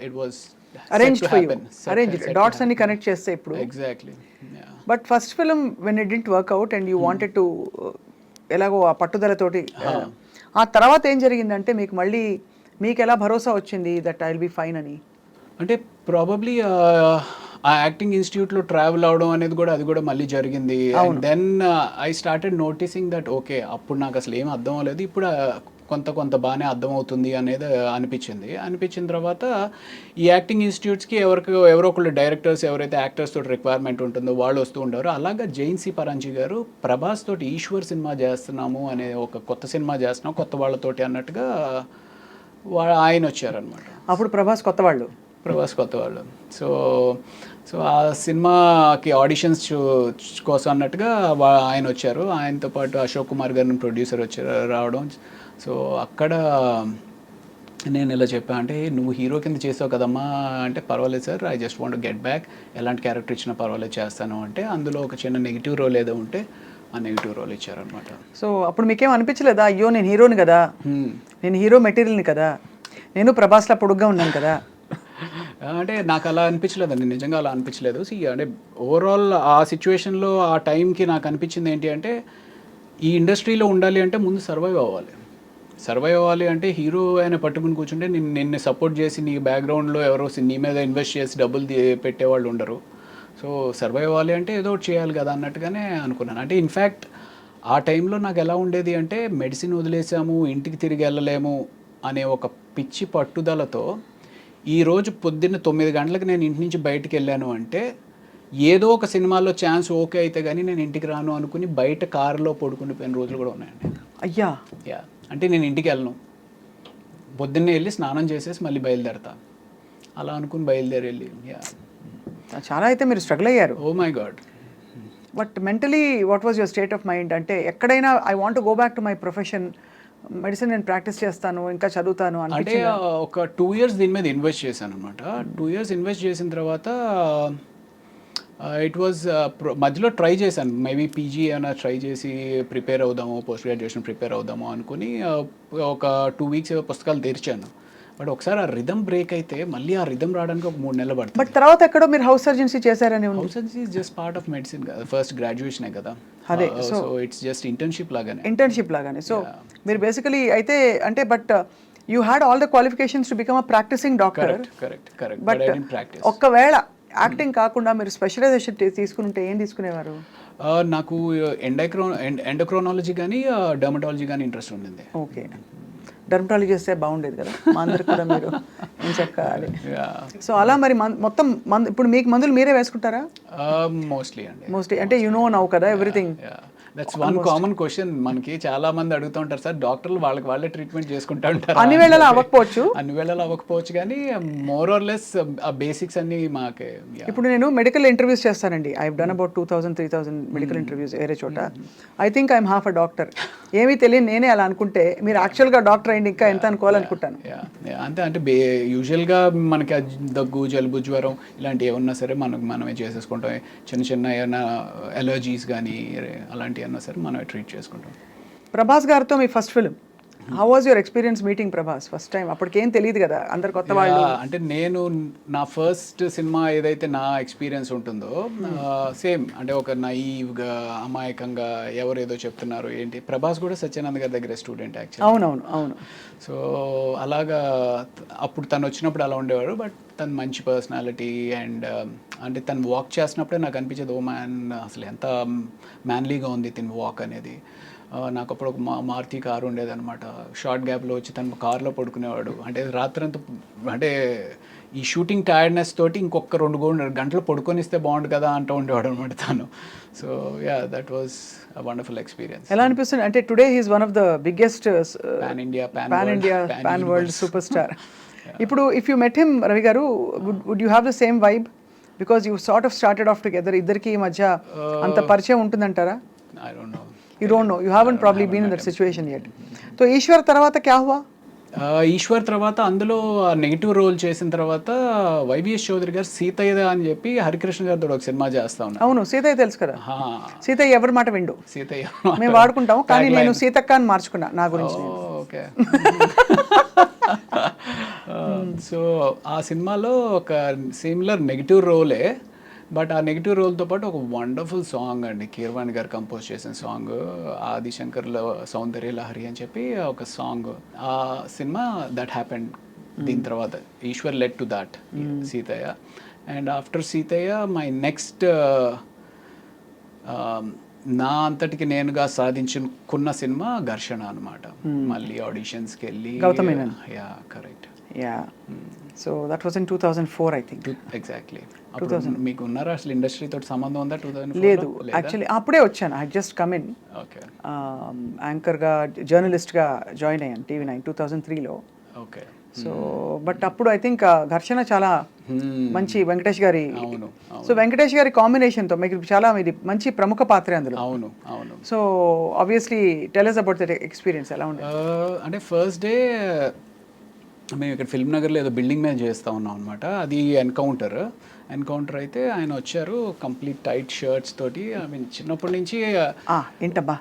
it was arranged for you, arranged dots అన్ని కనెక్ట్ చేస్తే ఇప్పుడు. Exactly. But first film when it didn't work out and you wanted to ఎలాగో ఆ పట్టుదలతోటి, ఆ తర్వాత ఏం జరిగిందంటే మీకు ఎలా భరోసా వచ్చింది that I will be fine అని? అంటే ప్రాబబ్లీ ఆ యాక్టింగ్ ఇన్స్టిట్యూట్లో ట్రావెల్ అవడం అనేది కూడా అది కూడా మళ్ళీ జరిగింది. And then I started noticing that okay అప్పుడు నాకు అసలు ఏం అర్థం అవ్వలేదు, ఇప్పుడు కొంత బాగానే అర్థమవుతుంది అనేది అనిపించిన తర్వాత ఈ యాక్టింగ్ ఇన్స్టిట్యూట్స్కి ఎవరో ఒకళ్ళు డైరెక్టర్స్ ఎవరైతే యాక్టర్స్ తోటి రిక్వైర్మెంట్ ఉంటుందో వాళ్ళు వస్తూ ఉంటారు. అలాగా జైన్సీ పరంజీ గారు ప్రభాస్ తోటి ఈశ్వర్ సినిమా చేస్తున్నాము అనే ఒక కొత్త సినిమా చేస్తున్నాం కొత్త వాళ్ళతోటి అన్నట్టుగా ఆయన వచ్చారనమాట. అప్పుడు ప్రభాస్ కొత్త వాళ్ళు. సో ఆ సినిమాకి ఆడిషన్స్ కోసం అన్నట్టుగా ఆయన వచ్చారు. ఆయనతో పాటు అశోక్ కుమార్ గారిని ప్రొడ్యూసర్ రావడం. సో అక్కడ నేను ఇలా చెప్పాను, అంటే నువ్వు హీరో కింద చేసావు కదమ్మా అంటే, పర్వాలేదు sir I just want get back, ఎలాంటి క్యారెక్టర్ ఇచ్చినా పర్వాలేదు చేస్తాను అంటే, అందులో ఒక చిన్న నెగిటివ్ రోల్ ఏదో ఉంటే ఆ నెగిటివ్ రోల్ ఇచ్చారనమాట. సో అప్పుడు మీకేం అనిపించలేదా, అయ్యో నేను హీరోని కదా, నేను హీరో మెటీరియల్ని కదా, నేను ప్రభాస్లా పొడుగ్గా ఉన్నాను కదా? అంటే నాకు అలా అనిపించలేదండి, నిజంగా అలా అనిపించలేదు. అంటే ఓవరాల్ ఆ సిచ్యువేషన్లో ఆ టైంకి నాకు అనిపించింది ఏంటి అంటే, ఈ ఇండస్ట్రీలో ఉండాలి అంటే ముందు సర్వైవ్ అవ్వాలి అంటే హీరో ఆయన పట్టుకుని కూర్చుంటే నిన్ను సపోర్ట్ చేసి నీ బ్యాక్గ్రౌండ్లో ఎవరో నీ మీద ఇన్వెస్ట్ చేసి డబ్బులు పెట్టేవాళ్ళు ఉండరు. సో సర్వైవ్ అవ్వాలి అంటే ఏదో ఒకటి చేయాలి కదా అన్నట్టుగానే అనుకున్నాను. అంటే ఇన్ఫ్యాక్ట్ ఆ టైంలో నాకు ఎలా ఉండేది అంటే, మెడిసిన్ వదిలేసాము ఇంటికి తిరిగి వెళ్ళలేము అనే ఒక పిచ్చి పట్టుదలతో ఈరోజు పొద్దున్న 9 గంటలకు నేను ఇంటి నుంచి బయటకు వెళ్ళాను అంటే, ఏదో ఒక సినిమాలో ఛాన్స్ ఓకే అయితే కానీ నేను ఇంటికి రాను అనుకుని బయట కారులో పడుకునిపోయిన రోజులు కూడా ఉన్నాయండి. అయ్యా అంటే నేను ఇంటికి వెళ్ళను, పొద్దున్నే వెళ్ళి స్నానం చేసేసి మళ్ళీ బయలుదేరతా అలా అనుకుని బయలుదేరి చాలా అయితే మీరు స్ట్రగుల్ అయ్యారు. Oh my god. But mentally what was your state of mind? అంటే ఎక్కడైనా I want to go back to my profession, medicine నేను ప్రాక్టీస్ చేస్తాను ఇంకా చదువుతాను అంటే ఒక 2 years దీని మీద ఇన్వెస్ట్ చేశాను అనమాట. 2 years ఇన్వెస్ట్ చేసిన తర్వాత ఇట్ వాజ్ మధ్యలో ట్రై చేశాను, మేబీ పీజీ ఏమైనా ట్రై చేసి ప్రిపేర్ అవుదాము, పోస్ట్ గ్రాడ్యుయేషన్ ప్రిపేర్ అవుదాము అనుకుని ఒక 2 weeks పుస్తకాలు తెరిచాను. బట్ ఒకసారి ఆ రిథమ్ బ్రేక్ అయితే మళ్ళీ ఆ రిథమ్ రావడానికి ఒక 3 నెలలు పడుతుంది. బట్ తర్వాత ఎక్కడో మీరు హౌస్ సర్జన్సీ చేశారని? House surgency is just part of medicine కదా, ఫస్ట్ గ్రాడ్యుయేషనే కదా. అదే సో ఇట్స్ జస్ట్ ఇంటర్న్షిప్ లాగానే. సో మీరు బేసికలీ అయితే అంటే, but you had all the qualifications to become a practising doctor. Correct. But ఒక్కవేళ యాక్టింగ్ కాకుండా మీరు స్పెషలైజేషన్ తీసుకుంటే ఏం తీసుకునేవారు? నాకు ఎండోక్రోనాలజీ కానీ డర్మటాలజీ కానీ ఇంట్రెస్ట్ ఉండింది. ఓకే, డర్మటాలజీ చేస్తే బాగుండేది కదా మా అందరికి కూడా. మీరు చెక్కాలి. సో అలా మరి మొత్తం ఇప్పుడు మీకు మందులు మీరే వేసుకుంటారా? మోస్ట్లీ అండి. మోస్ట్లీ అంటే యు నో నౌ కదా everything. That's one common question మనకి చాలా మంది అడుగుతూ ఉంటారు సార్, డాక్టర్లు వాళ్ళే ట్రీట్మెంట్ చేసుకుంటా ఉంటారు. అన్ని వేళలా అవ్వకపోవచ్చు కానీ మోర్ ఆర్ లెస్ ఆ బేసిక్స్ అన్ని మాకే. ఇప్పుడు నేను మెడికల్ ఇంటర్వ్యూస్ చేస్తానండి. I have done about 2000-3000 medical interviews వేరే చోట. I think I'm half a doctor. ఏమీ తెలియదు నేనే అలా అనుకుంటే, మీరు యాక్చువల్గా డాక్టర్ అయింది ఇంకా ఎంత అనుకోవాలనుకుంటాను. అంటే యూజువల్గా మనకి దగ్గు, జలుబు, జ్వరం ఇలాంటివి ఏమన్నా సరే మనమే చేసేసుకుంటాం. చిన్న ఏమైనా ఎలర్జీస్ కానీ అలాంటివి అన్నా సరే మనమే ట్రీట్ చేసుకుంటాం. ప్రభాస్ గారితో మీ first film, how was your experience meeting Prabhas first time? అప్పటికేం తెలియదు కదా, అందరు కొత్త వాళ్ళు. అంటే నేను నా ఫస్ట్ సినిమా ఏదైతే నా ఎక్స్పీరియన్స్ ఉంటుందో సేమ్ అంటే ఒక నైవ్గా అమాయకంగా ఎవరేదో చెప్తున్నారు ఏంటి. ప్రభాస్ కూడా సత్యానంద్ గారి దగ్గర స్టూడెంట్ యాక్చువల్లీ. అవును. సో అలాగా అప్పుడు తను వచ్చినప్పుడు అలా ఉండేవాడు. బట్ తను మంచి పర్సనాలిటీ అండ్ అంటే తను వాక్ చేసినప్పుడే నాకు అనిపించేది, ఓ మ్యాన్ అసలు ఎంత మ్యాన్లీగా ఉంది తిని వాక్ అనేది. నాకు అప్పుడు ఒక మారుతి కారు ఉండేది అనమాట. షార్ట్ గ్యాప్లో వచ్చి తను కార్లో పడుకునేవాడు. అంటే రాత్రంతా అంటే ఈ షూటింగ్ టైర్డ్నెస్ తోటి ఇంకొక 2 గంటలు పడుకొనిస్తే బాగుండు కదా అంటూ ఉండేవాడు అనమాట తను. So that was a wonderful experience. ఎలా అనిపిస్తుంది అంటే today he's one of the biggest pan world super star. ఇప్పుడు if you met him Ravi గారు, would you have the same vibe? Because you sort of started off together. ఇద్దరికి ఈ మధ్య అంత పరిచయం ఉంటుందంటారా? I don't know. You don't know. You haven't probably been in that situation yet. So Eshwar తర్వాత క్యా హువా? ఈశ్వర్ తర్వాత అందులో నెగిటివ్ రోల్ చేసిన తర్వాత వైవిఎస్ చౌదరి గారు సీతయ్య అని చెప్పి హరికృష్ణ గారితో ఒక సినిమా చేస్తా ఉన్నారు. అవును, సీతయ్య తెలుసు కదా. సీతయ్య ఎవరి మాట విండు, సీతయ్య మేము వాడుకుంటాం. కానీ నేను సీతక్క అని మార్చుకున్నా నా గురించి. ఓకే. సో ఆ సినిమాలో ఒక సిమిలర్ నెగిటివ్ రోలే. బట్ ఆ నెగిటివ్ రోల్తో పాటు ఒక వండర్ఫుల్ సాంగ్ అండి, కీరవాణి గారు కంపోజ్ చేసిన సాంగ్, ఆదిశంకర్లో సౌందర్య లహరి అని చెప్పి ఒక సాంగ్. ఆ సినిమా దట్ హ్యాపెండ్. దీని తర్వాత Eeshwar led to that Seethayya. And after Seethayya my next నా అంతటికి నేనుగా సాధించుకున్న సినిమా ఘర్షణ అనమాట. మళ్ళీ ఆడిషన్స్కి వెళ్ళి. Yeah correct. Yeah. So that was in 2004 I think. Exactly. మీకు ఉన్నారా అసలు ఇండస్ట్రీ తోటి సంబంధం ఉందా? 2004 లేదు యాక్చువల్లీ, అప్పుడే వచ్చాను. I just come in. Okay. యాంకర్గా జర్నలిస్ట్గా జాయిన్ అయ్యాను TV9 2003లో. ఓకే. సో బట్ అప్పుడు ఐ థింక్ ఘర్షణ చాలా మంచి వెంకటేష్ గారి. అవును. సో వెంకటేష్ గారి కాంబినేషన్తో మీకు చాలా ఇది మంచి ప్రముఖ పాత్ర అందులో. అవును. So obviously tell us about that experience ఎలా ఉంది? అంటే ఫస్ట్ డే మేము ఇక్కడ ఫిల్మ్ నగర్లో ఏదో బిల్డింగ్ మీద చేస్తూ ఉన్నాం అనమాట. అది ఎన్కౌంటర్ అయితే ఆయన వచ్చారు కంప్లీట్ టైట్ షర్ట్స్ తోటి. ఐ మీన్ చిన్నప్పటి నుంచి ఏంటబ్బా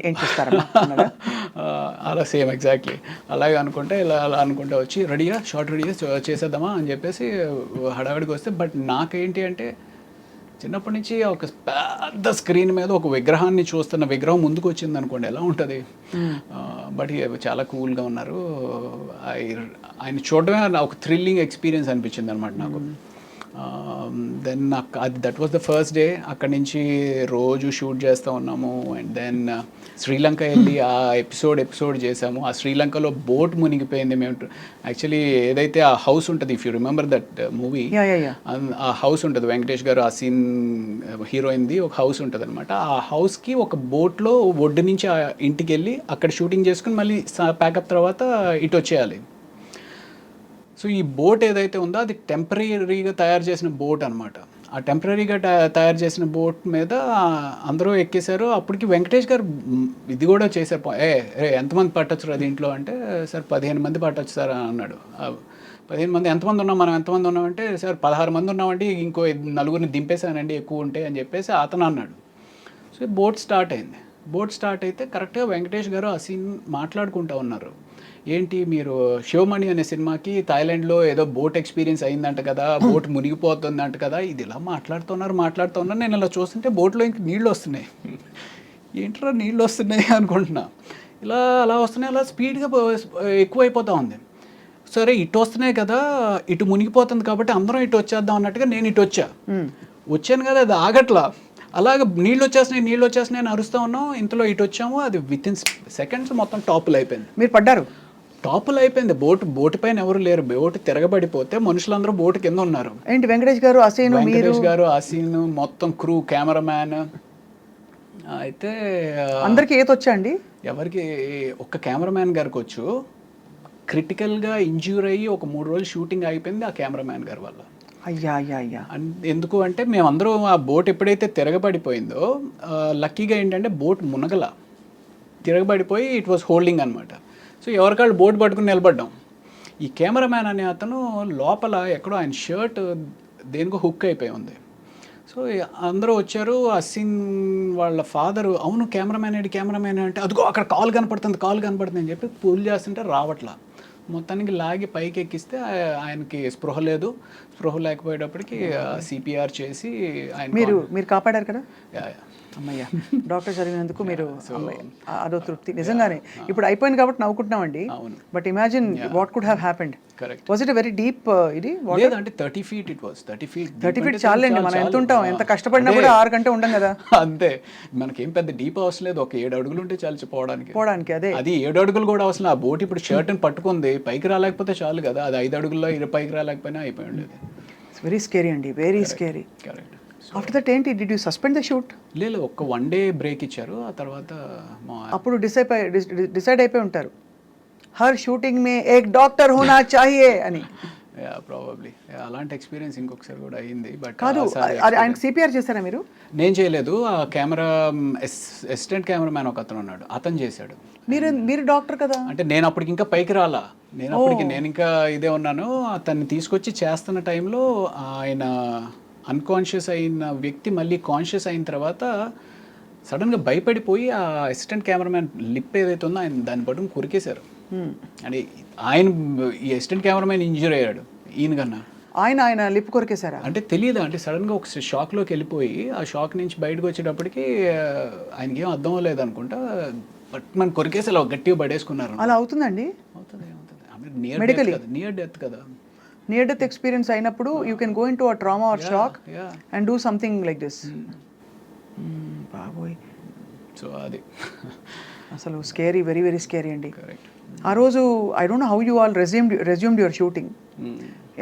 ఏం చేస్తారా అలా సేమ్ ఎగ్జాక్ట్లీ అలాగే అనుకుంటే అలా అనుకుంటే వచ్చి రెడీగా షార్ట్ రెడీగా చేసేద్దామా అని చెప్పేసి హడావిడికి వస్తే. బట్ నాకేంటి అంటే చిన్నప్పటి నుంచి ఒక పెద్ద స్క్రీన్ మీద ఒక విగ్రహాన్ని చూస్తున్న విగ్రహం ముందుకు వచ్చింది అనుకోండి ఎలా ఉంటుంది. బట్ చాలా కూల్గా ఉన్నారు. ఆయన చూడడమే ఒక థ్రిల్లింగ్ ఎక్స్పీరియన్స్ అనిపించింది అనమాట నాకు. Then that was the first day. అక్కడి నుంచి రోజు షూట్ చేస్తూ ఉన్నాము. అండ్ దెన్ శ్రీలంక వెళ్ళి ఆ ఎపిసోడ్ చేసాము. ఆ శ్రీలంకలో బోట్ మునిగిపోయింది. మేము యాక్చువల్లీ ఏదైతే ఆ హౌస్ ఉంటుంది, if you remember that movie, ఆ హౌస్ ఉంటుంది వెంకటేష్ గారు ఆ సీన్ హీరోయిన్ది ఒక హౌస్ ఉంటుంది అనమాట. ఆ హౌస్కి ఒక బోట్లో ఒడ్డు నుంచి ఆ ఇంటికి వెళ్ళి అక్కడ షూటింగ్ చేసుకుని మళ్ళీ ప్యాకప్ తర్వాత ఇటు వచ్చేయాలి. సో ఈ బోట్ ఏదైతే ఉందో అది టెంపరీగా తయారు చేసిన బోట్ అనమాట. ఆ టెంపరీగా తయారు చేసిన బోట్ మీద అందరూ ఎక్కేశారు. అప్పటికి వెంకటేష్ గారు ఇది కూడా చేశారు. ఎంతమంది పట్టొచ్చు దీంట్లో అంటే, సార్ 15 మంది పట్టొచ్చు సార్ అని అన్నాడు. 15 మంది ఎంతమంది ఉన్నాం, మనం ఎంతమంది ఉన్నామంటే, సార్ 16 మంది ఉన్నామండి, ఇంకో 4 దింపేశానండి ఎక్కువ ఉంటే అని చెప్పేసి అతను అన్నాడు. సో బోట్ స్టార్ట్ అయింది. బోట్ స్టార్ట్ అయితే కరెక్ట్గా వెంకటేష్ గారు ఆ సీన్ మాట్లాడుకుంటూ ఉన్నారు. ఏంటి మీరు శివమణి అనే సినిమాకి థాయిలాండ్లో ఏదో బోట్ ఎక్స్పీరియన్స్ అయిందంట కదా, బోట్ మునిగిపోతుందంట కదా, ఇది ఇలా మాట్లాడుతున్నారు. నేను ఇలా చూస్తుంటే బోట్లో ఇంక నీళ్ళు వస్తున్నాయి. ఏంట్రా నీళ్ళు వస్తున్నాయి అనుకుంటున్నా. అలా వస్తున్నాయి, అలా స్పీడ్గా ఎక్కువైపోతూ ఉంది. సరే ఇటు వస్తున్నాయి కదా, ఇటు మునిగిపోతుంది కాబట్టి అందరం ఇటు వచ్చేద్దాం అన్నట్టుగా నేను ఇటు వచ్చాను కదా, అది ఆగట్లా. అలాగే నీళ్ళు వచ్చేస్తున్నాయి అని అరుస్తూ ఉన్నాం. ఇంతలో ఇటు వచ్చాము, అది విత్ ఇన్ సెకండ్స్ మొత్తం టాపులు అయిపోయింది. మీరు పడ్డారు? టాపుల్ అయిపోయింది. బోటు పైన ఎవరు లేరు. బోటు తిరగబడిపోతే మనుషులందరూ బోటు కింద ఉన్నారు. ఏంటి వెంకటేష్ గారు అసీను మీరు వెంకటేష్ గారు, అసీన్, మొత్తం క్రూ, కెమెరామ్యాన్. అయితే అందరికి ఈత వచ్చా అండి? ఎవరికి ఒక్క కెమెరామ్యాన్ గారికి వచ్చు. క్రిటికల్గా ఇంజ్యూర్ అయ్యి ఒక 3 రోజులు షూటింగ్ అయిపోయింది ఆ కెమెరామ్యాన్ గారి వల్ల. అయ్యా అయ్యా అయ్యా. ఎందుకు అంటే మేమందరం ఆ బోట్ ఎప్పుడైతే తిరగబడిపోయిందో లక్కీగా ఏంటంటే బోట్ మునగల, తిరగబడిపోయి ఇట్ వాస్ హోల్డింగ్ అనమాట. సో ఎవరికాళ్ళు బోట్ పట్టుకుని నిలబడ్డాం. ఈ కెమెరామ్యాన్ అనే అతను లోపల ఎక్కడో ఆయన షర్ట్ దేనికో హుక్ అయిపోయి ఉంది. సో అందరూ వచ్చారు. అసీన్ వాళ్ళ ఫాదరు, అవును కెమెరామ్యాన్ అంటే అదిగో అక్కడ కాల్ కనపడుతుంది అని చెప్పి పూల్ చేస్తుంటే రావట్లా. మొత్తానికి లాగి పైకి ఎక్కిస్తే ఆయనకి స్పృహ లేకపోయేటప్పటికి సిపిఆర్ చేసి ఆయన మీరు కాపాడారు కదా. యా. అమ్మయ్య, డాక్టర్ చదివినందుకు మీరు అదో తృప్తి నిజంగానే. ఇప్పుడు అయిపోయింది కాబట్టి నవ్వుకుంటున్నామండి. But imagine what could have happened. Correct. Was it very deep ఇది? లేదు అంటే 30 feet ఇట్ వాస్. 30 feet చాలండి. మనం ఎంత ఉంటాం, ఎంత కష్టపడినా కూడా 6 గంటలు ఉండం కదా. అంతే. మనకేం పెద్ద డీప్ అవసరం లేదు. ఒక 7 అడుగులు ఉంటే చాలు పోవడానికి. అదే అది 7 అడుగులు కూడా అవసరం. ఆ బోట్ ఇప్పుడు షర్ట్ని పట్టుకుంది, పైకి రాలేకపోతే చాలు కదా. అది 5 అడుగుల్లో పైకి రాలేకపోయినా అయిపోయి ఉండేది. వెరీ స్కేరీ అండి, very scary. Correct. After that ఏంటి, did you suspend the shoot? లేదు, ఒక 1 day బ్రేక్ ఇచ్చారు. ఆ తర్వాత అప్పుడు డిసైడ్ అయిపోయి ఉంటారు, హర్ షూటింగ్ మే ఏక్ డాక్టర్ హోనా చాహియే అని. ప్రాబబ్లీ అలాంటి ఎక్స్పీరియన్స్ ఇంకొకసారి కూడా అయింది. బట్ కాదు, ఆయనకు సిపిఆర్ చేశారా మీరు? నేను చేయలేదు. ఆ అసిస్టెంట్ కెమెరామ్యాన్ ఒక అతను ఉన్నాడు, అతను చేశాడు. మీరు డాక్టర్ కదా. అంటే నేను అప్పటికి ఇంకా పైకి రాలా. నేను ఇంకా ఇదే ఉన్నాను. అతన్ని తీసుకొచ్చి చేస్తున్న టైంలో ఆయన అన్కాన్షియస్ అయిన వ్యక్తి మళ్ళీ కాన్షియస్ అయిన తర్వాత సడన్గా భయపడిపోయి ఆ అసిస్టెంట్ కెమెరామ్యాన్ లిప్ ఏదైతే ఉందో ఆయన దాన్ని పట్టుకుని కొరికేశారు. అంటే ఈ అసిస్టెంట్ కెమెరామ్యాన్ ఇంజ్యూర్ అయ్యాడు ఈయన కన్నా. ఆయన లిప్ కొరికేశారా? అంటే తెలియదు, అంటే సడన్గా ఒక షాక్లోకి వెళ్ళిపోయి ఆ షాక్ నుంచి బయటకు వచ్చేటప్పటికి ఆయనకి ఏం అర్థం లేదు అనుకుంటా, బట్ మనం కొరికేసి అలా గట్టిగా పడేసుకున్నారు. అలా అవుతుందండి? నియర్ డెత్ కదా. నియర్ డెత్ ఎక్స్పీరియన్స్ అయినప్పుడు you can go into a trauma or shock and do something like this. బాబోయ్. సో అది అసలు స్కేరీ, వెరీ వెరీ స్కేరీ అండి. ఆ రోజు I don't know how you all resumed your shooting.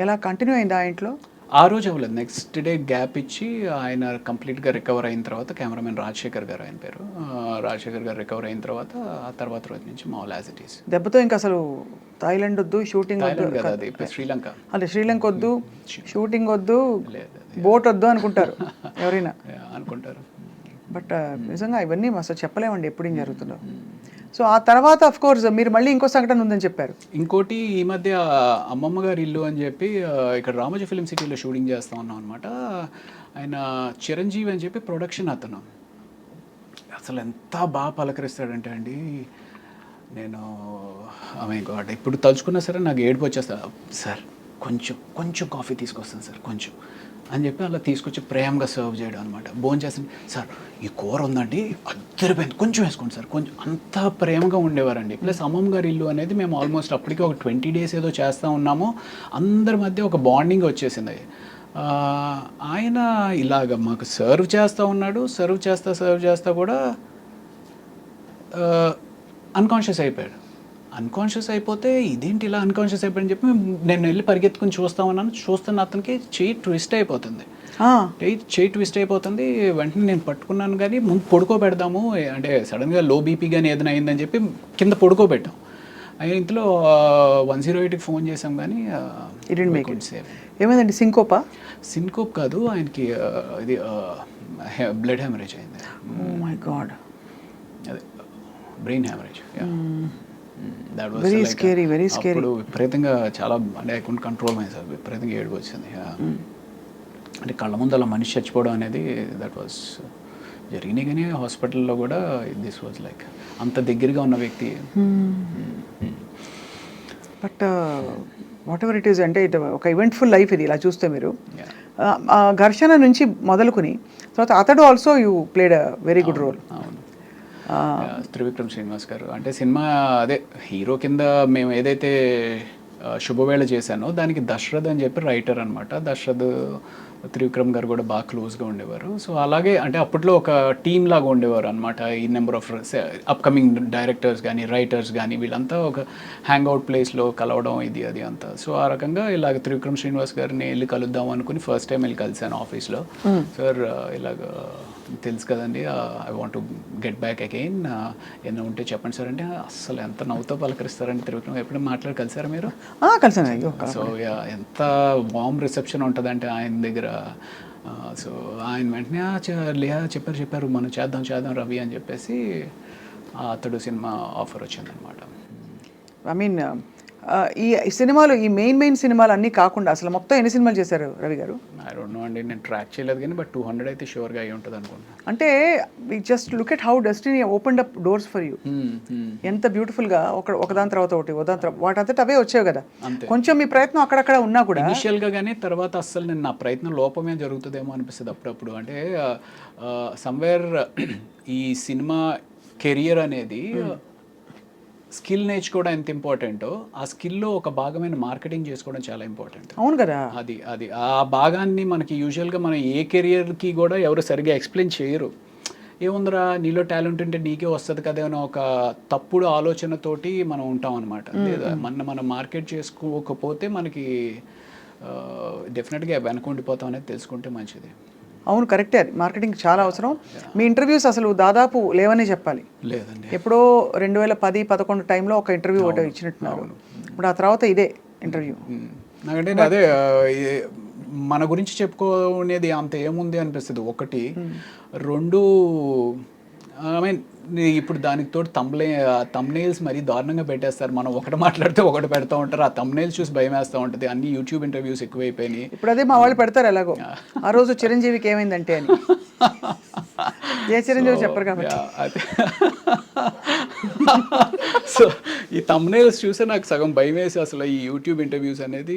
ఎలా continue అయిందా ఆ ఇంట్లో? ఆ రోజు అవ్వలేదు. నెక్స్ట్ డే గ్యాప్ ఇచ్చి ఆయన కంప్లీట్గా రికవర్ అయిన తర్వాత, కెమెరామెన్ రాజశేఖర్ గారు ఆయన పేరు, రాజశేఖర్ గారు రికవర్ అయిన తర్వాత ఆ తర్వాత రోజు నుంచి మాల్ యాజ్ ఇట్ ఈస్. దెబ్బతో ఇంకా అసలు థాయిలాండ్ వద్దు, షూటింగ్ వద్దు, అది శ్రీలంక, అదే శ్రీలంక వద్దు, షూటింగ్ వద్దు, బోట్ వద్దు అనుకుంటారు ఎవరైనా అనుకుంటారు. బట్ నిజంగా ఇవన్నీ అసలు చెప్పలేమండి ఎప్పుడు ఏం జరుగుతుందో. సో ఆ తర్వాత అఫ్ కోర్స్ మీరు మళ్ళీ ఇంకో సంఘటన ఉందని చెప్పారు. ఇంకోటి ఈ మధ్య అమ్మమ్మ గారి ఇల్లు అని చెప్పి ఇక్కడ రామోజీ ఫిలిం సిటీలో షూటింగ్ చేస్తూ ఉన్నాం అనమాట. ఆయన చిరంజీవి అని చెప్పి ప్రొడక్షన్ అతను. అసలు ఎంత బాగా పలకరిస్తాడంటే అండి, నేను గాడ్ ఇప్పుడు తలుచుకున్నా సరే నాకు ఏడుపు వచ్చేస్తా. సార్ కొంచెం కాఫీ తీసుకొస్తాను సార్ కొంచెం అని చెప్పి అలా తీసుకొచ్చి ప్రేమగా సర్వ్ చేయడం అనమాట. భోజనం చేస్తాను, సార్ ఈ కూర ఉందండి అద్దరిపోయింది కొంచెం వేసుకోండి సార్, కొంచెం, అంత ప్రేమగా ఉండేవారండి. ప్లస్ అమ్మమ్మ గారి ఇల్లు అనేది మేము ఆల్మోస్ట్ అప్పటికి ఒక 20 days ఏదో చేస్తూ ఉన్నాము. అందరి మధ్య ఒక బాండింగ్ వచ్చేసింది. ఆయన ఇలాగ మాకు సర్వ్ చేస్తూ ఉన్నాడు. సర్వ్ చేస్తా కూడా అన్కాన్షియస్ అయిపోయాడు. అన్కాన్షియస్ అయిపోతే ఇదేంటి ఇలా అన్కాన్షియస్ అయిపోయాడని చెప్పి నేను వెళ్ళి పరిగెత్తుకుని చూస్తున్న అతనికి చెయ్యి ట్విస్ట్ అయిపోతుంది. వెంటనే నేను పట్టుకున్నాను, కానీ ముందు పడుకోబెడదాము అంటే సడన్గా లో బీపీ కానీ ఏదైనా అయిందని చెప్పి కింద పడుకోబెట్టాం. ఇంతలో 108కి ఫోన్ చేసాం, కానీ ఏమైందండి? సింకోప్ కాదు, ఆయనకి ఇది బ్లడ్ హెమరేజ్ అయింది. Oh my god. అదే brain haemorrhage. Very scary, very scary. విపరీతంగా చాలా అంటే I couldn't control myself. విపరీతంగా ఏడుపు వచ్చింది. అంటే కళ్ళ ముందు అలా మనిషి చచ్చిపోవడం అనేది దట్ వాస్ జరిగినాయి. కానీ హాస్పిటల్లో కూడా దిస్ వాజ్ లైక్ అంత దగ్గరగా ఉన్న వ్యక్తి. But what ever it is, అంటే ఇది ఒక ఈవెంట్ఫుల్ లైఫ్ ఇది ఇలా చూస్తే మీరు. ఘర్షణ నుంచి మొదలుకొని తర్వాత అతడు also you played a very good role. అవును. త్రివిక్రమ్ శ్రీనివాస్ గారు అంటే సినిమా అదే హీరో కింద మేము ఏదైతే శుభవేళ చేశానో దానికి దశరథ్ అని చెప్పి రైటర్ అనమాట. దశరథ్ త్రివిక్రమ్ గారు కూడా బాగా క్లోజ్గా ఉండేవారు. సో అలాగే అంటే అప్పట్లో ఒక టీమ్ లాగా ఉండేవారు అనమాట. ఈ నెంబర్ ఆఫ్ అప్కమింగ్ డైరెక్టర్స్ కానీ రైటర్స్ కానీ వీళ్ళంతా ఒక హ్యాంగ్అవుట్ ప్లేస్లో కలవడం ఇది అది అంతా. సో ఆ రకంగా ఇలాగ త్రివిక్రమ్ శ్రీనివాస్ గారిని వెళ్ళి కలుద్దాం అనుకుని ఫస్ట్ టైం వెళ్ళి కలిశాను ఆఫీస్లో. సార్ ఇలాగ తెలుసు కదండి, I want to get back again, ఏమైనా ఉంటే చెప్పండి సార్ అంటే అసలు ఎంత నవ్వుతో పలకరిస్తారండి త్రివిక్రమ్. ఎప్పుడైనా మాట్లాడి కలిసారా మీరు? కలిసాను. సో ఎంత వామ్ రిసెప్షన్ ఉంటుందంటే ఆయన దగ్గర. సో ఆయన వెంటనే చెప్పారు మనం చేద్దాం రవి అని చెప్పేసి అతడు సినిమా ఆఫర్ వచ్చిందనమాట. ఐ మీన్ ఈ సినిమాలు, ఈ మెయిన్ సినిమాలు అన్నీ కాకుండా అసలు మొత్తం ఎన్ని సినిమాలు చేశారు రవి గారు? ఐ డోంట్ నో అండి, నేను ట్రాక్ చేయలేదు కానీ బట్ 200 అయితే షూర్గా అయ్యి ఉంటుంది అనుకుంటున్నాను. అంటే just look at how destiny opened up doors for you. ఎంత బ్యూటిఫుల్గా ఒకదాని తర్వాత ఒకటి వాటంతట అవే వచ్చావు కదా. కొంచెం మీ ప్రయత్నం అక్కడక్కడ ఉన్నా కూడా ఇనిషియల్గా, కానీ తర్వాత అస్సలు నేను నా ప్రయత్నం లోపమే జరుగుతుందేమో అనిపిస్తుంది అప్పుడప్పుడు. అంటే సమ్వేర్ ఈ సినిమా కెరియర్ అనేది స్కిల్ నేర్చుకోవడం ఎంత ఇంపార్టెంటో ఆ స్కిల్లో ఒక భాగమైన మార్కెటింగ్ చేసుకోవడం చాలా ఇంపార్టెంట్. అవును కదా. అది ఆ భాగాన్ని మనకి యూజువల్గా మనం ఏ కెరియర్కి కూడా ఎవరు సరిగ్గా ఎక్స్ప్లెయిన్ చేయరు. ఏముందిరా నీలో టాలెంట్ ఉంటే నీకే వస్తుంది కదా అని ఒక తప్పుడు ఆలోచనతోటి మనం ఉంటాం అనమాట. లేదా మనం మార్కెట్ చేసుకోకపోతే మనకి డెఫినెట్గా వెనకుండిపోతాం అనేది తెలుసుకుంటే మంచిది. అవును, కరెక్టే. అది మార్కెటింగ్ చాలా అవసరం. మీ ఇంటర్వ్యూస్ అసలు దాదాపు లేవనే చెప్పాలి. లేదండి, ఎప్పుడో 2010-11 టైంలో ఒక ఇంటర్వ్యూ ఒకటి ఇచ్చినట్టున్నారు. ఇప్పుడు ఆ తర్వాత ఇదే ఇంటర్వ్యూ. నాకంటే అదే మన గురించి చెప్పుకోనేది అంత ఏముంది అనిపిస్తుంది. ఒకటి, రెండు, ఐ మీన్ ఇప్పుడు దానికి తోడు తమ్నైల్స్ మరీ దారుణంగా పెట్టేస్తారు. మనం ఒకటి మాట్లాడితే ఒకటి పెడతా ఉంటారు. ఆ తమ్నైల్స్ చూసి భయం వేస్తూ ఉంటుంది. అన్ని యూట్యూబ్ ఇంటర్వ్యూస్ ఎక్కువైపోయినాయి. ఇప్పుడు అదే మా వాళ్ళు పెడతారు ఎలాగో. ఆ రోజు చిరంజీవికి ఏమైందంటే అని. ఏ చిరంజీవి చెప్పరు కాబట్టి. సో ఈ తమ్నైల్స్ చూస్తే నాకు సగం భయం వేసి అసలు ఈ యూట్యూబ్ ఇంటర్వ్యూస్ అనేది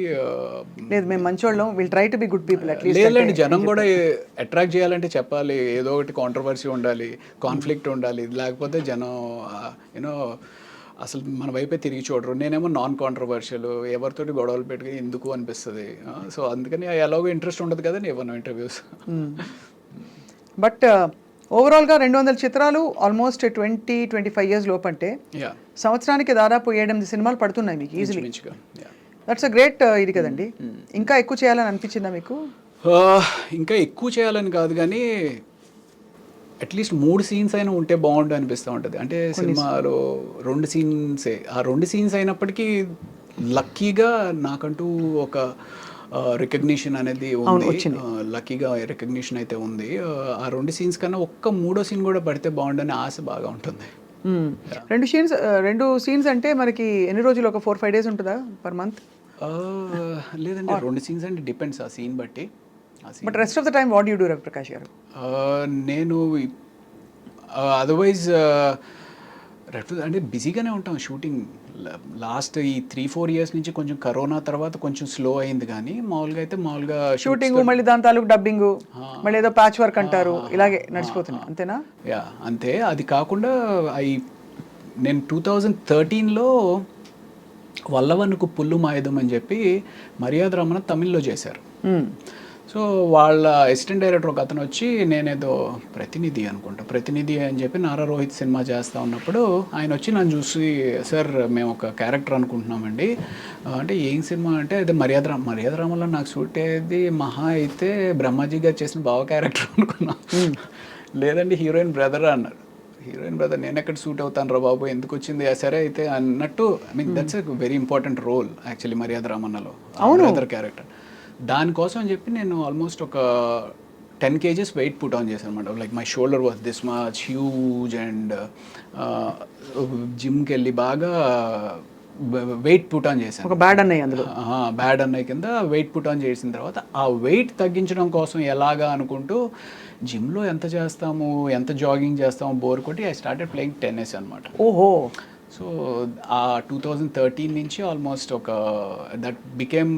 లేదు, మేము మంచోళ్ళం, will try to be good people at least. లేదండి, జనం కూడా అట్రాక్ట్ చేయాలంటే చెప్పాలి, ఏదో ఒకటి కాంట్రవర్సీ ఉండాలి, కాన్ఫ్లిక్ట్ ఉండాలి. లేకపోతే జనం యూనో అసలు మన వైపే తిరిగి చూడరు. నేనేమో నాన్ కాంట్రవర్షియల్, ఎవరితోటి గొడవలు పెట్టుకుని ఎందుకు అనిపిస్తుంది. సో అందుకని ఎలాగో ఇంట్రెస్ట్ ఉండదు కదా ఇవ్వను ఇంటర్వ్యూస్. బట్ ఓవరాల్గా 200 చిత్రాలు, ఆల్మోస్ట్ 20-25 ఇయర్స్ లోపు, అంటే సంవత్సరానికి దాదాపు 7-8 సినిమాలు పడుతున్నాయి మీకు ఈజీలీ. దట్స్ అ గ్రేట్ ఇది కదండి. ఇంకా ఎక్కువ చేయాలని అనిపించిందా మీకు? ఇంకా ఎక్కువ చేయాలని కాదు కానీ అట్లీస్ట్ 3 సీన్స్ అయినా ఉంటే బాగుండు అనిపిస్తూ ఉంటుంది. అంటే సినిమాలో 2 సీన్సే, ఆ 2 సీన్స్ అయినప్పటికీ లక్కీగా నాకంటూ ఒక రికగ్నిషన్ అనేది ఉంది. లక్కీగా రికగ్నిషన్ అయితే ఉంది. ఆ 2 సీన్స్ కన్నా ఒక్క 3వ సీన్ కూడా పడితే బాగుండని ఆశ బాగా ఉంటుంది. 2 సీన్స్ అంటే మనకి ఎన్ని రోజులు, ఒక 4-5 days ఉంటుందా పర్ మంత్? లేదండి, 2 సీన్స్ అంటే డిపెండ్స్ ఆ సీన్ బట్టి. But rest of the time what you do Ravi Prakash గారు? నేను అదర్వైజ్ అంటే బిజీగానే ఉంటాం. షూటింగ్ లాస్ట్ ఈ 3-4 years నుంచి కొంచెం కరోనా తర్వాత కొంచెం స్లో అయింది, కానీ మామూలుగా షూటింగ్, మళ్ళీ దాని తాలూకు డబ్బింగ్, మళ్ళీ ఏదో ప్యాచ్ వర్క్ అంటారు, ఇలాగే నడిచిపోతుంది అంతేనా? అంతే. అది కాకుండా నేను 2013లో వల్లవనుకు పుల్లు మాయుధం అని చెప్పి మర్యాద రమణ తమిళ్లో చేశారు. సో వాళ్ళ అసిస్టెంట్ డైరెక్టర్ ఒక అతను వచ్చి, నేనేదో ప్రతినిధి అని చెప్పి నారా రోహిత్ సినిమా చేస్తూ ఉన్నప్పుడు ఆయన వచ్చి నన్ను చూసి, సార్ మేము ఒక క్యారెక్టర్ అనుకుంటున్నామండి అంటే, ఏం సినిమా అంటే అదే మర్యాద రామలో నాకు సూట్ అయ్యేది మహా అయితే బ్రహ్మాజీ గారు చేసిన బావ క్యారెక్టర్ అనుకున్నా. లేదండి, హీరోయిన్ బ్రదర్ అన్నారు. హీరోయిన్ బ్రదర్ నేను ఎక్కడ సూట్ అవుతాను రా బాబు, ఎందుకు వచ్చింది సరే అయితే అన్నట్టు. I mean that's a very important role actually మర్యాద రామన్నలో, బ్రదర్ క్యారెక్టర్. దానికోసం అని చెప్పి నేను ఆల్మోస్ట్ ఒక 10 kgs వెయిట్ పుట్ ఆన్ చేశాను అనమాట. Like my shoulder was this much huge and జిమ్కి వెళ్ళి బాగా వెయిట్ పుట్ ఆన్ చేశాను. ఒక బ్యాడ్ అన్నయ్య కింద వెయిట్ పుట్ ఆన్ చేసిన తర్వాత ఆ వెయిట్ తగ్గించడం కోసం ఎలాగా అనుకుంటూ జిమ్లో ఎంత చేస్తాము, ఎంత జాగింగ్ చేస్తాము బోర్ కొట్టి ఐ స్టార్టెడ్ ప్లేయింగ్ టెన్నిస్ అనమాట. ఓహో. సో ఆ 2013 నుంచి ఆల్మోస్ట్ ఒక దట్ బికేమ్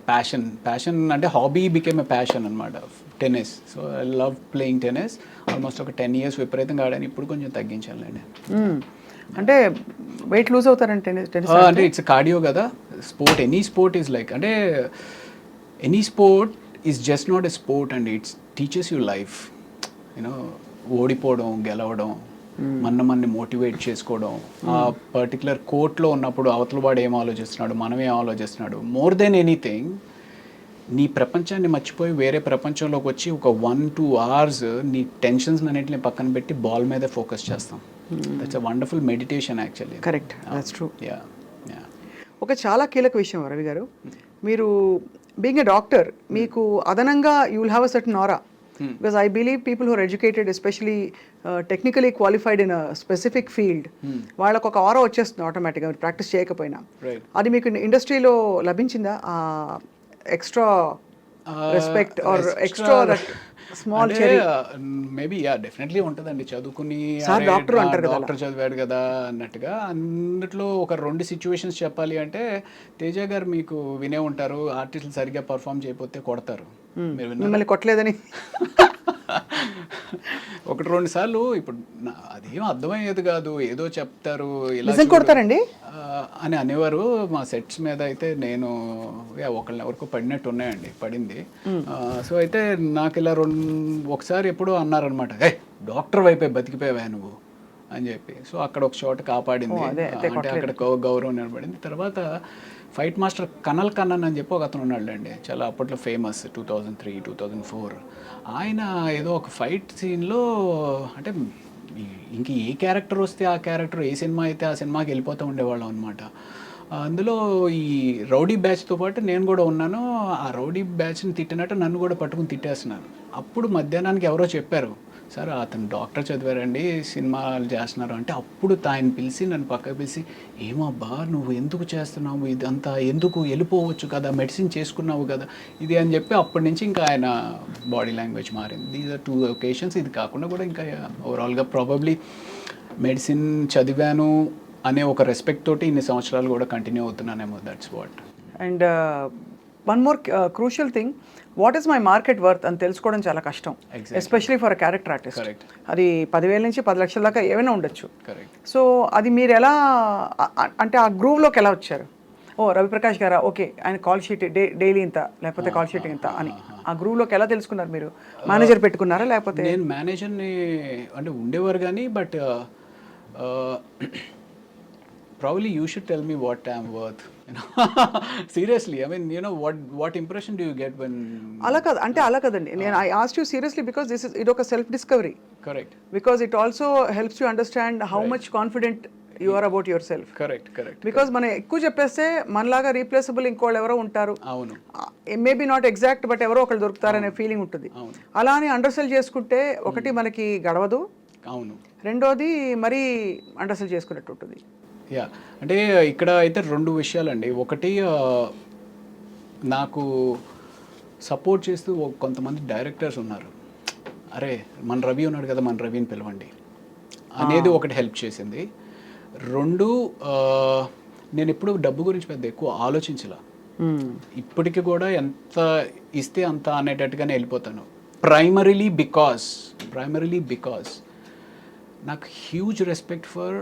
ప్యాషన్ అంటే హాబీ బికేమ్ ఎ ప్యాషన్ అనమాట, tennis. So I love playing tennis. Almost ఒక 10 years విపరీతంగా ఆడాను. ఇప్పుడు కొంచెం తగ్గించానులేండి. అంటే వెయిట్ లూజ్ అవుతారంటే అంటే ఇట్స్ కార్డియో కదా sport. Any sport is like, అంటే any sport is just not a sport and it's teaches you life. You know ఓడిపోవడం, గెలవడం, మనని మోటివేట్ చేసుకోవడం, ఆ పర్టికులర్ కోర్ట్లో ఉన్నప్పుడు అవతల వాడు ఏం ఆలోచిస్తున్నాడు, మనం ఏం ఆలోచిస్తున్నాడు, మోర్ దెన్ ఎనీథింగ్ నీ ప్రపంచాన్ని మర్చిపోయి వేరే ప్రపంచంలోకి వచ్చి ఒక 1-2 hours నీ టెన్షన్స్ అన్నింటిని పక్కన పెట్టి బాల్ మీదే ఫోకస్ చేస్తాం. That's a wonderful meditation actually. Correct, that's true. Yeah yeah. ఒక చాలా కీలక విషయం రవి గారు, మీరు బీయింగ్ ఎ డాక్టర్ మీకు అదనంగా you will have a certain aura. Because I believe people who are educated, especially technically qualified in specific field, వాళ్ళకు ఒక ఆరా వచ్చేస్తుంది ఆటోమేటిక్గా మీరు ప్రాక్టీస్ చేయకపోయినా. అది మీకు ఇండస్ట్రీలో లభించిందా extra respect or extra that small cherry? Maybe ya, definitely ఉంటుందండి. చదువుకుని డాక్టర్ చదివాడు కదా అన్నట్టుగా. అన్నిట్లో ఒక 2 సిచ్యువేషన్స్ చెప్పాలి అంటే, తేజ గారు మీకు వినే ఉంటారు, ఆర్టిస్టులు సరిగ్గా పర్ఫామ్ చేయకపోతే కొడతారు. మీరు మిమ్మల్ని కొట్టలేదని 1-2 సార్లు. ఇప్పుడు అదేం అర్థమయ్యేది కాదు, ఏదో చెప్తారు ఇలా కొడతారండి అని అనేవారు మా సెట్స్ మీద. అయితే నేను ఒకళ్ళని ఎవరికో పడినట్టు ఉన్నాయండి, పడింది. సో అయితే నాకు ఇలా ఒకసారి ఎప్పుడో అన్నారనమాట, డాక్టర్ వైపే బతికిపోయావా నువ్వు అని చెప్పి. సో అక్కడ ఒక చోట కాపాడింది, అంటే అక్కడ గౌరవం నిలబడింది. తర్వాత ఫైట్ మాస్టర్ కనల్ కన్నన్ అని చెప్పి ఒక అతను ఉన్నాడులేండి, చాలా అప్పట్లో ఫేమస్, 2003-2004. ఆయన ఏదో ఒక ఫైట్ సీన్లో, అంటే ఇంక ఏ క్యారెక్టర్ వస్తే ఆ క్యారెక్టర్, ఏ సినిమా అయితే ఆ సినిమాకి వెళ్ళిపోతూ ఉండేవాళ్ళం అనమాట. అందులో ఈ రౌడీ బ్యాచ్తో పాటు నేను కూడా ఉన్నాను. ఆ రౌడీ బ్యాచ్ని తిట్టినట్టు నన్ను కూడా పట్టుకుని తిట్టేస్తున్నాను. అప్పుడు మధ్యాహ్నానికి ఎవరో చెప్పారు, సార్ అతను డాక్టర్ చదివారండి, సినిమాలు చేస్తున్నారు అంటే. అప్పుడు ఆయన పిలిచి నన్ను పక్కకు పిలిచి, ఏమబ్బా నువ్వు ఎందుకు చేస్తున్నావు ఇదంతా, ఎందుకు వెళ్ళిపోవచ్చు కదా, మెడిసిన్ చేసుకున్నావు కదా ఇది అని చెప్పి, అప్పటి నుంచి ఇంకా ఆయన బాడీ లాంగ్వేజ్ మారింది. These are 2 occasions. ఇది కాకుండా కూడా ఇంకా ఓవరాల్గా ప్రాబబ్లీ మెడిసిన్ చదివాను అనే ఒక రెస్పెక్ట్ తోటి ఇన్ని సంవత్సరాలు కూడా కంటిన్యూ అవుతున్నానేమో. That's what. And one more crucial thing, what is my market worth అని తెలుసుకోవడం చాలా కష్టం, especially for a character artist. అది 10,000 నుంచి 10 లక్షల దాకా ఏమైనా ఉండొచ్చు. సో అది మీరు ఎలా, అంటే ఆ గ్రూవ్లోకి ఎలా వచ్చారు? ఓ రవిప్రకాష్ గారా, ఓకే ఆయన కాల్ షీట్ డైలీ ఇంత, లేకపోతే కాల్ షీట్ ఇంత అని ఆ గ్రూవ్లోకి ఎలా తెలుసుకున్నారు మీరు? మేనేజర్ పెట్టుకున్నారా లేకపోతే? నేను మేనేజర్ని అంటే ఉండేవారు కానీ, but probably you should tell me what I'm worth. Seriously, I mean, what impression do you get when? అలా కాదు అంటే, అలా కదండి, నేను I asked you seriously because ఇది ఒక self discovery. Correct. Because it also helps you understand how much confident you are about yourself. Correct. Because మనం ఎక్కువ చెప్పేస్తే మనలాగా రీప్లేసబుల్ ఇంకోళ్ళు ఎవరో ఉంటారు, అవును, మేబీ నాట్ ఎగ్జాక్ట్ బట్ ఎవరో ఒకళ్ళు దొరుకుతారనే ఫీలింగ్ ఉంటుంది. అలా అని అండర్సెల్ చేసుకుంటే ఒకటి మనకి గడవదు, అవును, రెండోది మరీ అండర్సెల్ చేసుకున్నట్టు ఉంటుంది. యా, అంటే ఇక్కడ అయితే 2 విషయాలండి. ఒకటి, నాకు సపోర్ట్ చేస్తూ కొంతమంది డైరెక్టర్స్ ఉన్నారు, అరే మన రవి ఉన్నాడు కదా, మన రవిని పిలవండి అనేది ఒకటి హెల్ప్ చేసింది. 2, నేను ఎప్పుడు డబ్బు గురించి పెద్ద ఎక్కువ ఆలోచించలా. ఇప్పటికి కూడా ఎంత ఇస్తే అంత అనేటట్టుగానే వెళ్ళిపోతాను. ప్రైమరీలీ బికాస్ నాకు huge respect for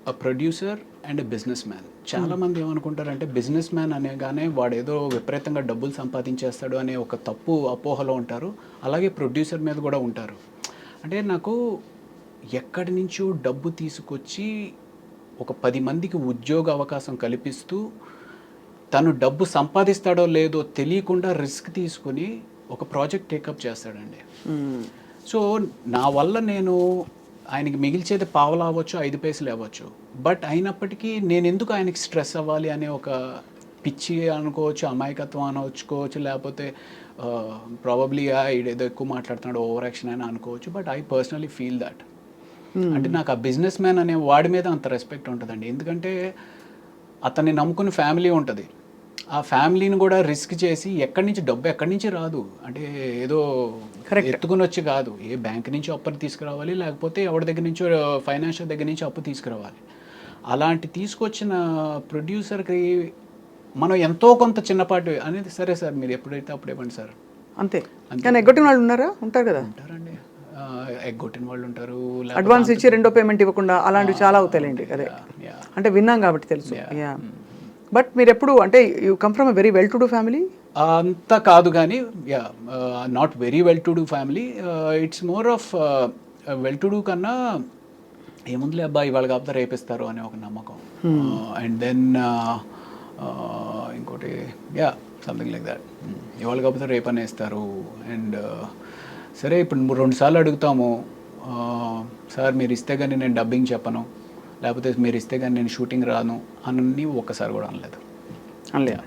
a producer and a business man. చాలామంది ఏమనుకుంటారంటే బిజినెస్ మ్యాన్ అనేగానే వాడు ఏదో విపరీతంగా డబ్బులు సంపాదించేస్తాడు అనే ఒక తప్పు అపోహలో ఉంటారు. అలాగే ప్రొడ్యూసర్ మీద కూడా ఉంటారు. అంటే నాకు ఎక్కడి నుంచో డబ్బు తీసుకొచ్చి ఒక 10 మందికి ఉద్యోగ అవకాశం కల్పిస్తూ, తను డబ్బు సంపాదిస్తాడో లేదో తెలియకుండా రిస్క్ తీసుకుని ఒక ప్రాజెక్ట్ టేకప్ చేస్తాడండి. సో నా వల్ల నేను ఆయనకి మిగిల్చేది పావలా అవ్వచ్చు, 5 పైసలు అవ్వచ్చు, బట్ అయినప్పటికీ నేను ఎందుకు ఆయనకి స్ట్రెస్ అవ్వాలి అనే ఒక పిచ్చి అనుకోవచ్చు, అమాయకత్వం అనుకోవచ్చు, లేకపోతే ప్రాబబ్లీ ఏదో ఎక్కువ మాట్లాడుతున్నాడు, ఓవర్ యాక్షన్ అని అనుకోవచ్చు. But I personally feel that. అంటే నాకు ఆ బిజినెస్ మ్యాన్ అనే వాడి మీద అంత రెస్పెక్ట్ ఉంటుందండి. ఎందుకంటే అతన్ని నమ్ముకుని ఫ్యామిలీ ఉంటుంది. ఆ ఫ్యామిలీని కూడా రిస్క్ చేసి ఎక్కడి నుంచి డబ్బు ఎక్కడి నుంచి రాదు, అంటే ఏదో ఎత్తుకుని వచ్చి కాదు, ఏ బ్యాంక్ నుంచి అప్పు తీసుకురావాలి, లేకపోతే ఎవరి దగ్గర నుంచో ఫైనాన్షియల్ దగ్గర నుంచి అప్పు తీసుకురావాలి. అలాంటి తీసుకొచ్చిన ప్రొడ్యూసర్కి మనం ఎంతో కొంత చిన్నపాటి అనేది, సరే సార్ మీరు ఎప్పుడైతే అప్పుడు ఇవ్వండి సార్, అంతే. కానీ ఎగ్గొట్టిన వాళ్ళు ఉన్నారా? ఉంటారు కదా. ఉంటారండి, ఎగ్గొట్టిన వాళ్ళు ఉంటారు, అడ్వాన్స్ ఇచ్చి రెండో పేమెంట్ ఇవ్వకుండా అలాంటివి చాలా అవుతాయండి. అదే అంటే విన్నాం కాబట్టి తెలుసు. బట్ మీరు ఎప్పుడు, అంటే you come from a very well to do family? అంత కాదు కానీ yeah not very well to do family. It's more of well to do కన్నా ఏముందిలే అబ్బాయి ఇవాళ కాకపోతే రేపిస్తారు అనే ఒక నమ్మకం. అండ్ దెన్ ఇంకోటి యా సంథింగ్ లైక్ దాట్, ఇవాళ కాకపోతే రేపు అనేస్తారు. అండ్ సరే ఇప్పుడు 2 సార్లు అడుగుతాము, సార్ మీరు ఇస్తే కానీ నేను డబ్బింగ్ చెప్పను, లేకపోతే మీరు ఇస్తే కానీ నేను షూటింగ్ రాను అని ఒక్కసారి కూడా అనలేదు. అనలేదు.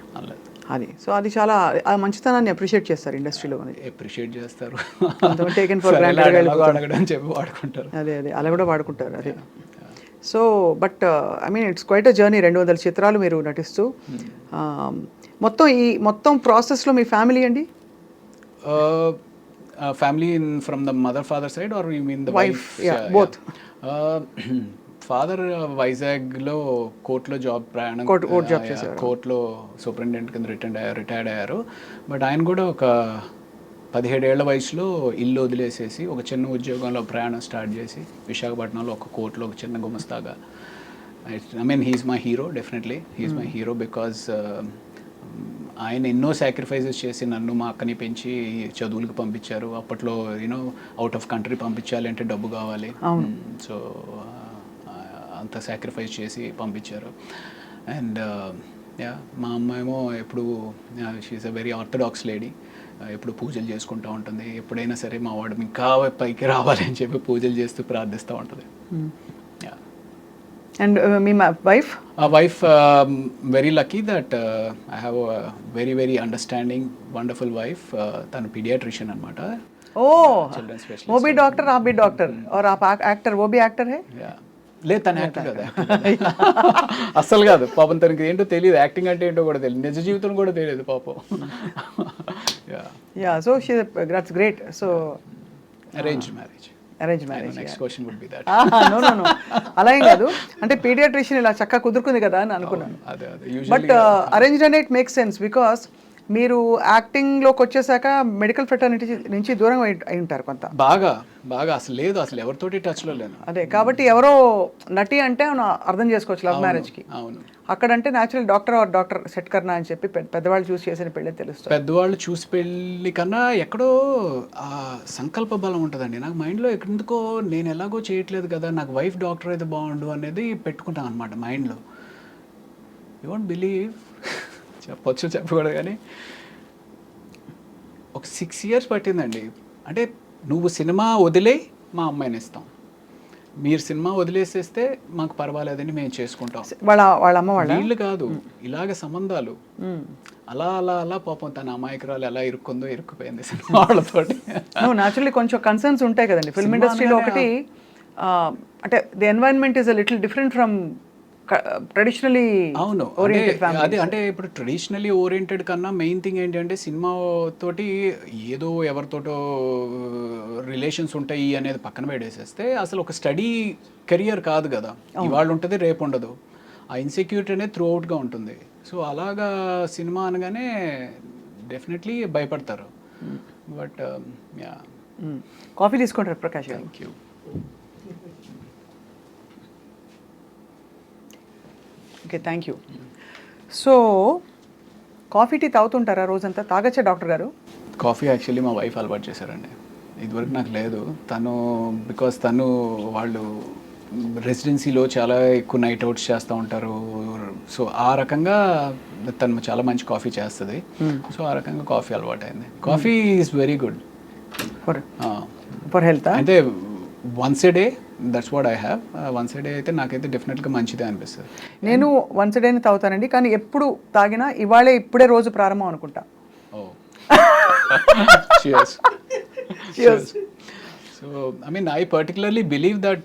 అది సో అది చాలా ఆ మంచితనాన్ని అప్రిషియేట్ చేస్తారు ఇండస్ట్రీలో. అప్రిషియేట్ చేస్తారు, టేకెన్ ఫర్ గ్రాంటెడ్ అడగడం చెప్పి వాడుకుంటారు. అదే అలా కూడా వాడుకుంటారు. అదే so but I mean it's quite a journey. 200 చిత్రాలు మీరు నటిస్తూ మొత్తం ప్రాసెస్లో మీ ఫ్యామిలీ అండి? Family from the mother father side or you mean the wife? Both. Father వైజాగ్లో కోర్టులో జాబ్ ప్రయాణం, కోర్టులో సూపరింటెండెంట్ కింద రిటైర్డ్ అయ్యారు. బట్ ఆయన కూడా ఒక 17 ఏళ్ల వయసులో ఇల్లు వదిలేసేసి ఒక చిన్న ఉద్యోగంలో ప్రయాణం స్టార్ట్ చేసి విశాఖపట్నంలో ఒక కోర్టులో ఒక చిన్న గుమస్తాగా. I mean he's my hero, definitely he's my hero because ఆయన ఎన్నో సాక్రిఫైసెస్ చేసి నన్ను మా అక్కని పెంచి చదువులకు పంపించారు. అప్పట్లో యూనో అవుట్ ఆఫ్ కంట్రీ పంపించాలి అంటే డబ్బు కావాలి, సో అంత సాక్రిఫైస్ చేసి పంపించారు. అండ్ యా మా అమ్మ ఏమో ఎప్పుడు she is a very orthodox lady, ఎప్పుడు పూజలు చేసుకుంటూ ఉంటుంది. ఎప్పుడైనా సరే మా వాడు ఇంకా పైకి రావాలి అని చెప్పి పూజలు చేస్తూ ప్రార్థిస్తూ ఉంటుంది. Yeah. And me wife? Wife very lucky that I have very very understanding wonderful wife. తను పీడియాట్రిషియన్ అనమాట. Children specialist. वो भी डॉक्टर, आप भी डॉक्टर, और आप एक्टर, वो भी एक्टर है? లేదు తను యాక్టర్ కదా, అస్సలు కాదు పాపం. తనకి ఏంటో తెలియదు, యాక్టింగ్ అంటే ఏంటో కూడా తెలియదు, నిజ జీవితం కూడా తెలియదు పాపం. Yeah so she that's great. So arranged marriage. Next question would be that. No అలా ఏం కాదు, అంటే పీడియాట్రిషియన్ ఇలా చక్కగా కుదురుకుంది కదా అని అనుకున్నాను. బట్ అరేంజ్డ్ అనే ఇట్ మేక్స్ సెన్స్ బికాస్ మీరు యాక్టింగ్లోకి వచ్చేసాక మెడికల్ ఫెటర్నిటీ నుంచి దూరంగా అయి ఉంటారు కొంత. బాగా అసలు లేదు, అసలు ఎవరితోటి టచ్లో లేను. అదే కాబట్టి ఎవరో నటి అంటే అర్థం చేసుకోవచ్చు లవ్ మ్యారేజ్కి. అవును, అక్కడంటే న్యాచురల్ డాక్టర్ సెట్ కర్నా అని చెప్పి పెద్దవాళ్ళు చూసి చేసిన పెళ్ళి తెలుస్తుంది. పెద్దవాళ్ళు చూసి పెళ్ళి కన్నా ఎక్కడో ఆ సంకల్ప బలం ఉంటుందండి. నాకు మైండ్లో ఎందుకో నేను ఎలాగో చేయట్లేదు కదా, నాకు వైఫ్ డాక్టర్ అయితే బాగుండు అనేది పెట్టుకుంటాను అనమాట మైండ్లో. యూ వోంట్ బిలీవ్, చెప్పొచ్చు చెప్పకూడదు కానీ ఒక 6 years పట్టిందండి. అంటే నువ్వు సినిమా వదిలే మా అమ్మాయిని ఇస్తాం, మీరు సినిమా వదిలేసేస్తే మాకు పర్వాలేదని మేము చేసుకుంటాం. వాళ్ళ అమ్మ వాళ్ళ వీళ్ళు కాదు, ఇలాగ సంబంధాలు అలా అలా అలా పాపం తన అమాయకురాలు ఎలా ఇరుక్కుపోయింది సినిమా వాళ్ళతోటి. న్యాచురల్లీ కొంచెం కన్సర్న్స్ ఉంటాయి కదండి ఫిల్మ్ ఇండస్ట్రీలో. ఒకటి అంటే the environment is a little different from traditionally. అవును, అదే అంటే ఇప్పుడు ట్రెడిషనలీ ఓరియంటెడ్ కన్నా మెయిన్ థింగ్ ఏంటంటే సినిమా తోటి ఏదో ఎవరితోటో రిలేషన్స్ ఉంటాయి అనేది పక్కన పెట్టేసేస్తే అసలు ఒక స్టడీ కెరియర్ కాదు కదా, ఇవాళ ఉంటుంది రేపు ఉండదు. ఆ ఇన్సెక్యూరిటీ అనేది త్రూ అవుట్గా ఉంటుంది. సో అలాగా సినిమా అనగానే డెఫినెట్లీ భయపడతారు. But ya. కాఫీ తీసుకుంటారు Prakash? Thank you. Okay, thank you. So coffee tea తాగుతుంటారా రోజంతా? తాగచ్చా డాక్టర్ గారు? కాఫీ యాక్చువల్లీ మా వైఫ్ అలవాటు చేశారండి, ఇదివరకు నాకు లేదు. బికాస్ వాళ్ళు రెసిడెన్సీలో చాలా ఎక్కువ నైట్ అవుట్స్ చేస్తూ ఉంటారు. సో ఆ రకంగా తను చాలా మంచి కాఫీ చేస్తుంది. సో ఆ రకంగా కాఫీ అలవాటు అయింది. Coffee is very good for health. అంటే once a day, that's what I have. Once a day అయితే నాకైతే డెఫినెట్గా మంచిదే అనిపిస్తుంది. నేను వన్స్ ఏ డేని తాగుతానండి, కానీ ఎప్పుడు తాగినా ఇప్పుడే రోజు ప్రారంభం అనుకుంటా. Cheers. Cheers. So, I mean, I particularly believe that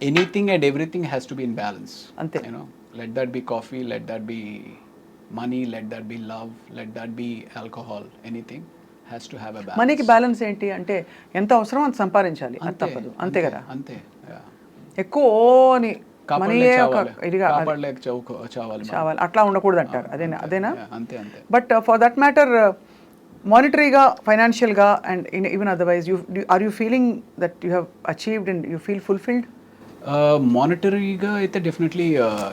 anything and everything has to be in balance. Ante. You know, let that be coffee, let that be money, let that be love, let that be alcohol. Anything has to have a balance. మనీకి balance ఏంటి అంటే ఎంత అవసరం అంత సంపాదించాలి, అది తప్పదు. అంతే కదా? అంతే. ఎక్కువ అని చావాలి అట్లా ఉండకూడదు అంటారు. అదేనా? అంతే. బట్ ఫర్ దట్ మ్యాటర్ మానిటరీగా, ఫైనాన్షియల్గా and even otherwise are you feeling that you have achieved and you feel fulfilled? మానిటరీగా అయితే డెఫినెట్లీ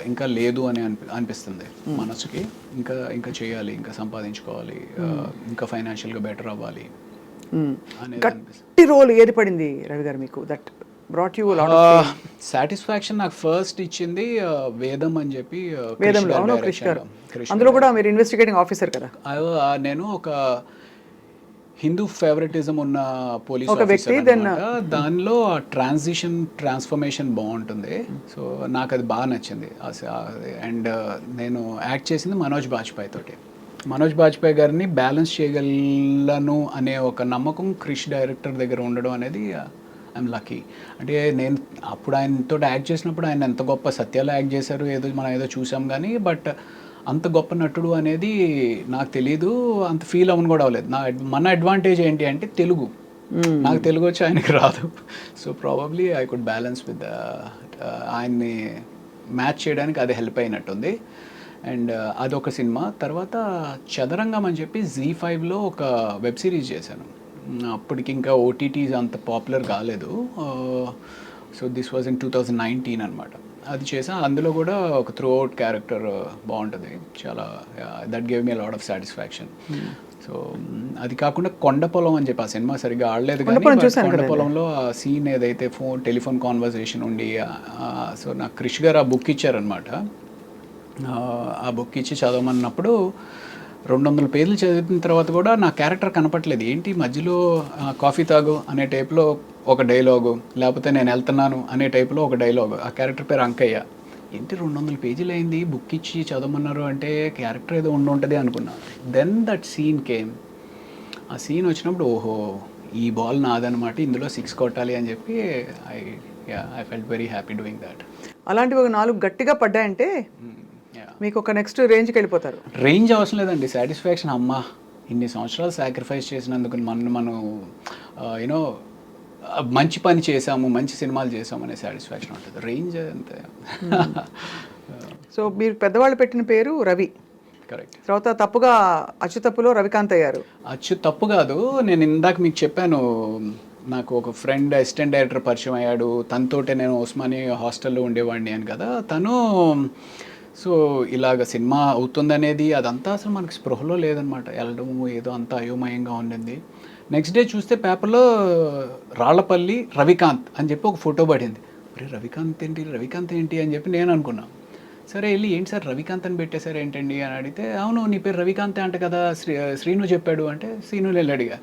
ఇంకా లేదు అని అనిపిస్తుంది మనసుకి. ఇంకా ఇంకా చేయాలి, ఇంకా సంపాదించుకోవాలి, ఇంకా ఫైనాన్షియల్గా బెటర్ అవ్వాలి అనేది అనిపిస్తుంది. గట్టి రోల్ ఏది పడింది రవి గారు మీకు that brought you lot of satisfaction నాకు ఫస్ట్ ఇచ్చింది వేదం అని చెప్పి వేదంలో అవును క్రిష్ గారు అందులో కూడా మీరు ఇన్వెస్టిగేటింగ్ ఆఫీసర్ కదా. నేను ఒక హిందూ ఫేవరెటిజం ఉన్న పోలీస్ ఒక వ్యక్తి, then దానిలో ట్రాన్స్ఫర్మేషన్ బాగుంటుంది. సో నాకు అది బాగా నచ్చింది. అండ్ నేను యాక్ట్ చేసింది మనోజ్ బాజ్పేయి తోటి. మనోజ్ బాజ్పేయి గారిని బ్యాలెన్స్ చేయగలను అనే ఒక నమ్మకం క్రిష్ డైరెక్టర్ దగ్గర ఉండడం అనేది ఐఎమ్ లక్కీ. అంటే నేను అప్పుడు ఆయనతో యాక్ట్ చేసినప్పుడు ఆయన ఎంత గొప్ప సత్యాలు యాక్ట్ చేశారు ఏదో మనం ఏదో చూసాం కానీ, బట్ అంత గొప్ప నటుడు అనేది నాకు తెలీదు, అంత ఫీల్ అవ్వను కూడా అవ్వలేదు. మన అడ్వాంటేజ్ ఏంటి అంటే తెలుగు. నాకు తెలుగు వచ్చి ఆయనకి రాదు. So probably I could balance with ఆయన్ని మ్యాచ్ చేయడానికి అది హెల్ప్ అయినట్టుంది. అండ్ అదొక సినిమా. తర్వాత చదరంగం అని చెప్పి Z5లో ఒక వెబ్ సిరీస్ చేశాను. అప్పటికి ఇంకా ఓటీటీస్ అంత పాపులర్ కాలేదు. సో దిస్ వాజ్ ఇన్ 2019 అనమాట. అది చేసా. అందులో కూడా ఒక త్రూ అవుట్ క్యారెక్టర్ బాగుంటుంది చాలా. That gave me a lot of satisfaction. So అది కాకుండా కొండపొలం అని చెప్పి ఆ సినిమా సరిగ్గా ఆడలేదు కానీ కొండపొలంలో ఆ సీన్ ఏదైతే టెలిఫోన్ కాన్వర్సేషన్ ఉండి, సో నాకు క్రిష్ గారు ఆ బుక్ ఇచ్చారనమాట. ఆ బుక్ ఇచ్చి చదవమన్నప్పుడు 200 పేజీలు చదివిన తర్వాత కూడా నా క్యారెక్టర్ కనపట్లేదు. ఏంటి మధ్యలో కాఫీ తాగు అనే టైప్లో ఒక డైలాగు, లేకపోతే నేను వెళ్తున్నాను అనే టైప్లో ఒక డైలాగు. ఆ క్యారెక్టర్ పేరు అంకయ్య. ఏంటి 200 పేజీలు అయింది, బుక్ ఇచ్చి చదవమన్నారు అంటే క్యారెక్టర్ ఏదో ఉంటుంది అనుకున్నాను. Then that scene came. ఆ సీన్ వచ్చినప్పుడు ఓహో ఈ బాల్ నాదనమాట, ఇందులో 6 కొట్టాలి అని చెప్పి I felt very happy doing that. అలాంటివి ఒక 4 గట్టిగా పడ్డాయంటే మీకు ఒక నెక్స్ట్ రేంజ్కి వెళ్ళిపోతారు. రేంజ్ అవసరం లేదండి, సాటిస్ఫాక్షన్. అమ్మా ఇన్ని సంవత్సరాలు సాక్రిఫైస్ చేసినందుకు మనం యూనో మంచి పని చేసాము, మంచి సినిమాలు చేసాము అనే సాటిస్ఫాక్షన్ ఉంటుంది. రేంజ్ అంతే. సో మీరు పెద్దవాళ్ళు పెట్టిన పేరు రవి, కరెక్ట్. తర్వాత తప్పుగా అచ్చు తప్పులో రవికాంత్ అయ్యారు. అచ్చు తప్పు కాదు, నేను ఇందాక మీకు చెప్పాను నాకు ఒక ఫ్రెండ్ అసిస్టెంట్ డైరెక్టర్ పరిచయం అయ్యాడు, తనతోటే నేను ఉస్మాని హాస్టల్లో ఉండేవాడిని అని కదా. తను సో ఇలాగ సినిమా అవుతుందనేది అదంతా అసలు మనకి స్పృహలో లేదనమాట. వెళ్ళడము ఏదో అంతా అయోమయంగా ఉండింది. నెక్స్ట్ డే చూస్తే పేపర్లో రాళ్లపల్లి రవికాంత్ అని చెప్పి ఒక ఫోటో పడింది. అరే రవికాంత్ ఏంటి అని చెప్పి నేను అనుకున్నాను. సరే వెళ్ళి ఏంటి సార్ రవికాంత్ అని పెట్టేశారు ఏంటండి అని అడిగితే, అవును నీ పేరు రవికాంత్ అంట కదా, శ్రీను చెప్పాడు అంటే, శ్రీను వెళ్ళి అడిగా,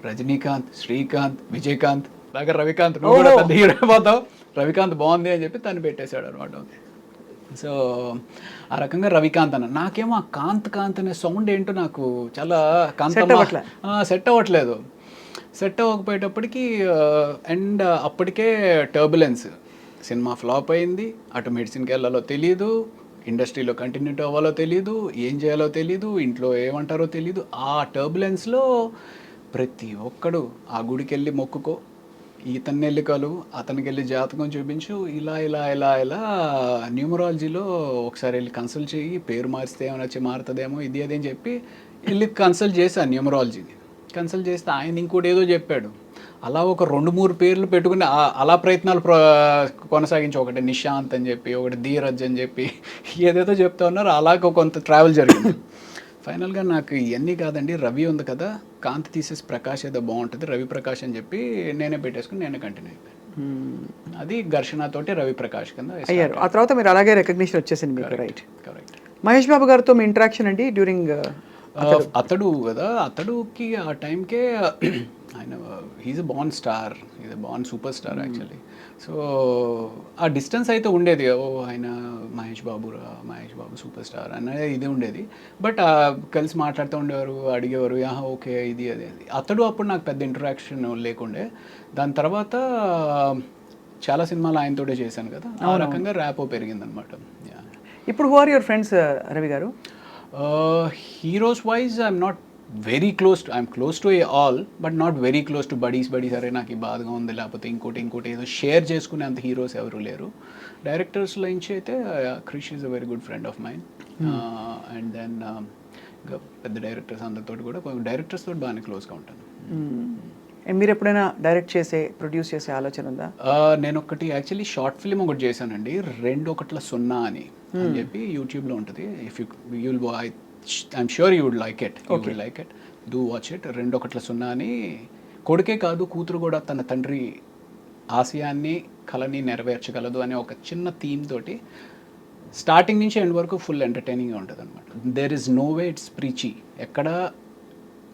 రజనీకాంత్, శ్రీకాంత్, విజయకాంత్ దగ్గర రవికాంత్, నువ్వు కూడా పెద్ద హీరో అయిపోతావు, రవికాంత్ బాగుంది అని చెప్పి తను పెట్టేశాడు అనమాట. సో ఆ రకంగా రవికాంత్ అన్న. నాకేమో ఆ కాంత్ అనే సౌండ్ ఏంటో నాకు చాలా సెట్ అవ్వట్లేదు. సెట్ అవ్వకపోయేటప్పటికి అండ్ అప్పటికే టర్బులెన్స్, సినిమా ఫ్లాప్ అయింది, అటు మెడిసిన్కి వెళ్ళాలో తెలియదు, ఇండస్ట్రీలో కంటిన్యూటీ అవ్వాలో తెలియదు, ఏం చేయాలో తెలియదు, ఇంట్లో ఏమంటారో తెలియదు. ఆ టర్బులెన్స్లో ప్రతి ఒక్కడు ఆ గుడికి వెళ్ళి మొక్కుకో, ఇతన్ని వెళ్ళి కలు, అతనికి వెళ్ళి జాతకం చూపించు, ఇలా న్యూమరాలజీలో ఒకసారి వెళ్ళి కన్సల్ట్ చేయి, పేరు మారిస్తే ఏమైనా వచ్చి మారుతుందేమో ఇది అదేం చెప్పి వెళ్ళి కన్సల్ట్ చేశాను న్యూమరాలజీని. కన్సల్ట్ చేస్తే ఆయన ఇంకోటి ఏదో చెప్పాడు. అలా ఒక 2-3 పేర్లు పెట్టుకుని అలా ప్రయత్నాలు కొనసాగించి, ఒకటి నిశాంత్ అని చెప్పి, ఒకటి ధీరజ్ అని చెప్పి ఏదేదో చెప్తా ఉన్నారు. అలాగ కొంత ట్రావెల్ జరిగింది. ఫైనల్గా నాకు ఇవన్నీ కాదండి, రవి ఉంది కదా, కాంతి తీసేసి ప్రకాష్ ఏదో బాగుంటుంది, రవి ప్రకాష్ అని చెప్పి నేనే పెట్టేసుకుని నేనే కంటిన్యూ అయిపోయాను. అది ఘర్షణతోటి రవి ప్రకాష్ కింద అయ్యారు. ఆ తర్వాత మీరు అలాగే రికగ్నిషన్ వచ్చేసింది మీకు. రైట్. కరెక్ట్. మహేష్ బాబు గారితో మీ ఇంటరాక్షన్ అండి డ్యూరింగ్ అతడు కదా, అతడుకి ఆ టైంకే ఆయన he's a born star, he's a born super star actually. So ఆ డిస్టెన్స్ అయితే ఉండేది, ఓ ఆయన మహేష్ బాబు సూపర్ స్టార్ అనేది ఇది ఉండేది. బట్ కలిసి మాట్లాడుతూ ఉండేవారు, అడిగేవారు ఓకే ఇది అదే. అతడు అప్పుడు నాకు పెద్ద ఇంటరాక్షన్ లేకుండే. దాని తర్వాత చాలా సినిమాలు ఆయనతోటే చేశాను కదా, ఆ రకంగా ర్యాపో పెరిగిందనమాట. ఇప్పుడు who are your friends Ravi గారు? Heroes wise I'm not very close to, I'm close to all but not very close to buddies. అరే నాకు ఈ బాధగా ఉంది, లేకపోతే ఇంకోటి ఏదో షేర్ చేసుకునే అంత హీరోస్ ఎవరు లేరు. డైరెక్టర్స్లో నుంచి అయితే Krish is a very good friend of mine. And then ఇంకా పెద్ద డైరెక్టర్స్ అందరితో కూడా, డైరెక్టర్స్ తోటి బాగానే క్లోజ్గా ఉంటాను. మీరు ఎప్పుడైనా డైరెక్ట్ చేసే ప్రొడ్యూస్ చేసే ఆలోచన ఉందా? నేను ఒకటి యాక్చువల్లీ షార్ట్ ఫిల్మ్ ఒకటి చేశానండి, 2:01 అని చెప్పి యూట్యూబ్లో ఉంటుంది. If you'll I'm sure you would like it, you will like it, do watch it. 2:01 అని కొడుకే కాదు కూతురు కూడా తన తండ్రి ఆశయాన్ని కళని నెరవేర్చగలదు అనే ఒక చిన్న థీమ్ తోటి స్టార్టింగ్ నుంచి ఎండ్ వరకు ఫుల్ ఎంటర్టైనింగ్గా ఉంటుంది అనమాట. There is no way it's preachy. ఎక్కడ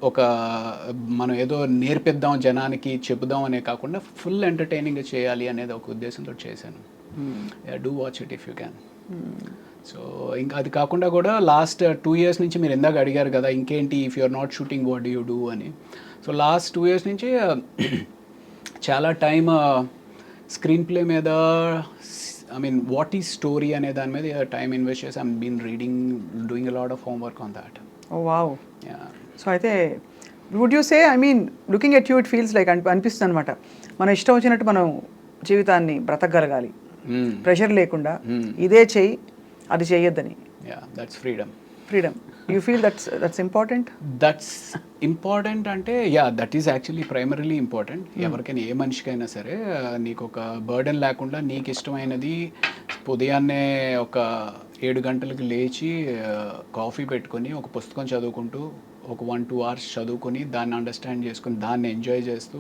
ఒక మనం ఏదో నేర్పిద్దాం జనానికి చెబుదాం అనే కాకుండా ఫుల్ ఎంటర్టైనింగ్గా చేయాలి అనేది ఒక ఉద్దేశంతో చేశాను. Do watch it if you can. So ఇంకా అది కాకుండా కూడా లాస్ట్ 2 years నుంచి మీరు ఇందాక అడిగారు కదా ఇంకేంటి if you are not shooting what do you do అని. సో లాస్ట్ 2 years నుంచి చాలా టైం స్క్రీన్ ప్లే మీద, I mean what is story అనే దాని మీద టైం ఇన్వెస్ట్ చేసి I'm been reading, doing a lot of homework on that. Oh wow. So అయితే would you say, I mean looking at you it feels like అనిపిస్తుంది అనమాట, మనం ఇష్టం వచ్చినట్టు మనం జీవితాన్ని బ్రతకగలగాలి, ప్రెషర్ లేకుండా ఇదే చెయ్యి అది చేయొద్దని. That's freedom. You feel that's important? That's important అంటే that is actually primarily important. ఎవరికైనా ఏ మనిషికైనా సరే నీకు ఒక బర్డెన్ లేకుండా నీకు ఇష్టమైనది ఉదయాన్నే ఒక 7 గంటలకు లేచి కాఫీ పెట్టుకొని ఒక పుస్తకం చదువుకుంటూ ఒక 1-2 hours చదువుకొని దాన్ని అండర్స్టాండ్ చేసుకుని దాన్ని ఎంజాయ్ చేస్తూ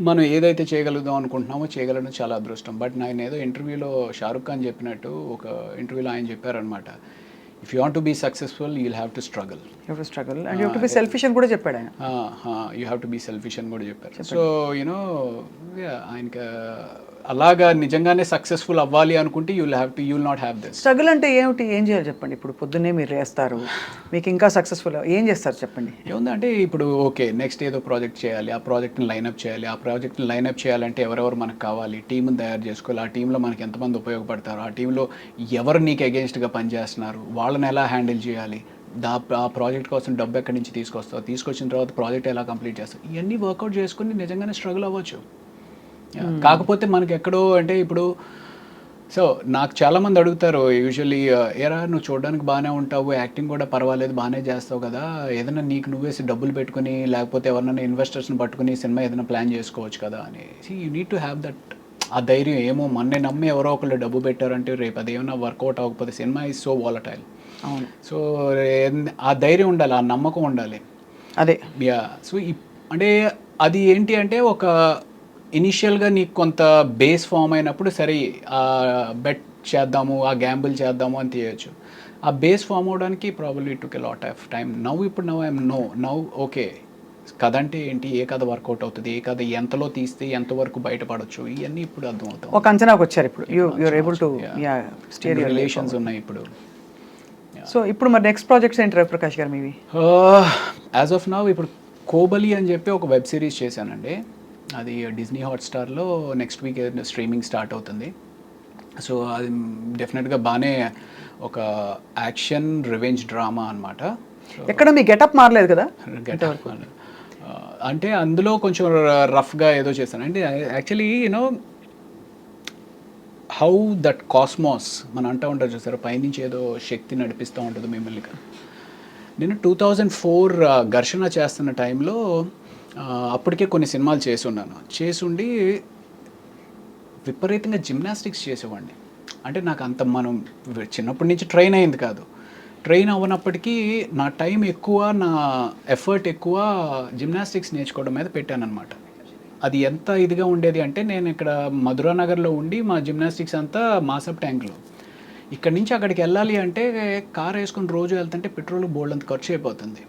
మనం ఏదైతే చేయగలుగుదాం అనుకుంటున్నామో చేయగలడం చాలా అదృష్టం. బట్ నేను ఏదో ఇంటర్వ్యూలో షారుఖ్ ఖాన్ చెప్పినట్టు ఒక ఇంటర్వ్యూలో ఆయన చెప్పారనమాట, if you want to be successful you will have to struggle. And you have to be selfish అని కూడా చెప్పాడు ఆయన. You have to be selfish అని కూడా చెప్పారు. సో యూనో ఆయనకి అలాగా నిజంగానే సక్సెస్ఫుల్ అవ్వాలి అనుకుంటే you will not have this. Struggle అంటే ఏమిటి, ఏం చేయాలి చెప్పండి? ఇప్పుడు పొద్దున్నే మీరు వేస్తారు, మీకు ఇంకా సక్సెస్ఫుల్ ఏం చేస్తారు చెప్పండి? ఏముందంటే ఇప్పుడు ఓకే నెక్స్ట్ ఏదో ప్రాజెక్ట్ చేయాలి, ఆ ప్రాజెక్ట్ని లైనప్ చేయాలి, ఆ ప్రాజెక్ట్ని లైనప్ చేయాలంటే ఎవరెవరు మనకు కావాలి, టీంని తయారు చేసుకోవాలి, ఆ టీంలో మనకి ఎంతమంది ఉపయోగపడతారు, ఆ టీంలో ఎవరు నీకు అగేన్స్ట్గా పనిచేస్తున్నారు, వాళ్ళని ఎలా హ్యాండిల్ చేయాలి, ఆ ప్రాజెక్ట్ కోసం డబ్బు ఎక్కడి నుంచి తీసుకొస్తావు, తీసుకొచ్చిన తర్వాత ప్రాజెక్ట్ ఎలా కంప్లీట్ చేస్తావు, ఇవన్నీ వర్కౌట్ చేసుకుని నిజంగానే స్ట్రగుల్ అవ్వచ్చు. కాకపోతే మనకి ఎక్కడో అంటే ఇప్పుడు సో నాకు చాలామంది అడుగుతారు యూజువల్లీ, ఏరా నువ్వు చూడడానికి బాగానే ఉంటావు, యాక్టింగ్ కూడా పర్వాలేదు బాగానే చేస్తావు కదా, ఏదైనా నీకు నువ్వేసి డబ్బులు పెట్టుకుని లేకపోతే ఎవరైనా ఇన్వెస్టర్స్ని పట్టుకుని సినిమా ఏదైనా ప్లాన్ చేసుకోవచ్చు కదా అని. You need to have that, ఆ ధైర్యం. ఏమో మొన్నే నమ్మి ఎవరో ఒకళ్ళు డబ్బు పెట్టారంటే రేపు అదేమన్నా వర్కౌట్ అవ్వకపోతే సినిమా ఈజ్ సో వాలటైల్. అవును. సో ఆ ధైర్యం ఉండాలి, ఆ నమ్మకం ఉండాలి. అదే సో అంటే అది ఏంటి అంటే ఒక ఇనిషియల్గా నీకు కొంత బేస్ ఫామ్ అయినప్పుడు సరే ఆ బెట్ చేద్దాము, ఆ గ్యాంబుల్ చేద్దాము అని తీయచ్చు. ఆ బేస్ ఫామ్ అవడానికి probably took a lot of time. ఇప్పుడు ఐఎమ్ నౌ ఓకే కథ అంటే ఏంటి, ఏ కథ వర్కౌట్ అవుతుంది, ఏ కథ ఎంతలో తీస్తే ఎంతవరకు బయటపడవచ్చు, ఇవన్నీ ఇప్పుడు అర్థమవుతాయి. ఒక అంచనాకు వచ్చారు ఇప్పుడు, you're able to steer your relations ఉన్నాయి ఇప్పుడు. సో ఇప్పుడు మరి నెక్స్ట్ ప్రాజెక్ట్స్ ఏంటి రవిప్రకాష్ గారు మీవి? యాజ్ ఆఫ్ నౌ ఇప్పుడు కోబలి అని చెప్పి ఒక వెబ్ సిరీస్ చేశానండి. అది డిజ్నీ హాట్స్టార్లో నెక్స్ట్ వీక్ స్ట్రీమింగ్ స్టార్ట్ అవుతుంది. సో అది డెఫినెట్గా బాగానే ఒక యాక్షన్ రివెంజ్ డ్రామా అనమాట. ఎక్కడ మీ గెటప్ మారలేదు కదా? అంటే అందులో కొంచెం రఫ్గా ఏదో చేశాను అంటే actually you know how that cosmos మనం అంటూ ఉంటారు చూసారు, పైనుంచి ఏదో శక్తి నడిపిస్తూ ఉంటుంది మిమ్మల్ని. నేను 2004 ఘర్షణ చేస్తున్న టైంలో అప్పటికే కొన్ని సినిమాలు చేసుండి విపరీతంగా జిమ్నాస్టిక్స్ చేసేవాడిని. అంటే నాకు అంత మనం చిన్నప్పటి నుంచి ట్రైన్ అయింది కాదు, ట్రైన్ అవ్వనప్పటికీ నా టైం ఎక్కువ, నా ఎఫర్ట్ ఎక్కువ జిమ్నాస్టిక్స్ నేర్చుకోవడం మీద పెట్టాను అనమాట. అది ఎంత ఇదిగా ఉండేది అంటే నేను ఇక్కడ మధురానగర్లో ఉండి మా జిమ్నాస్టిక్స్ అంతా మాసప్ ట్యాంక్లో, ఇక్కడి నుంచి అక్కడికి వెళ్ళాలి అంటే కార్ వేసుకొని రోజు వెళ్తుంటే పెట్రోల్ బోల్డ్ అంత ఖర్చు అయిపోతుంది.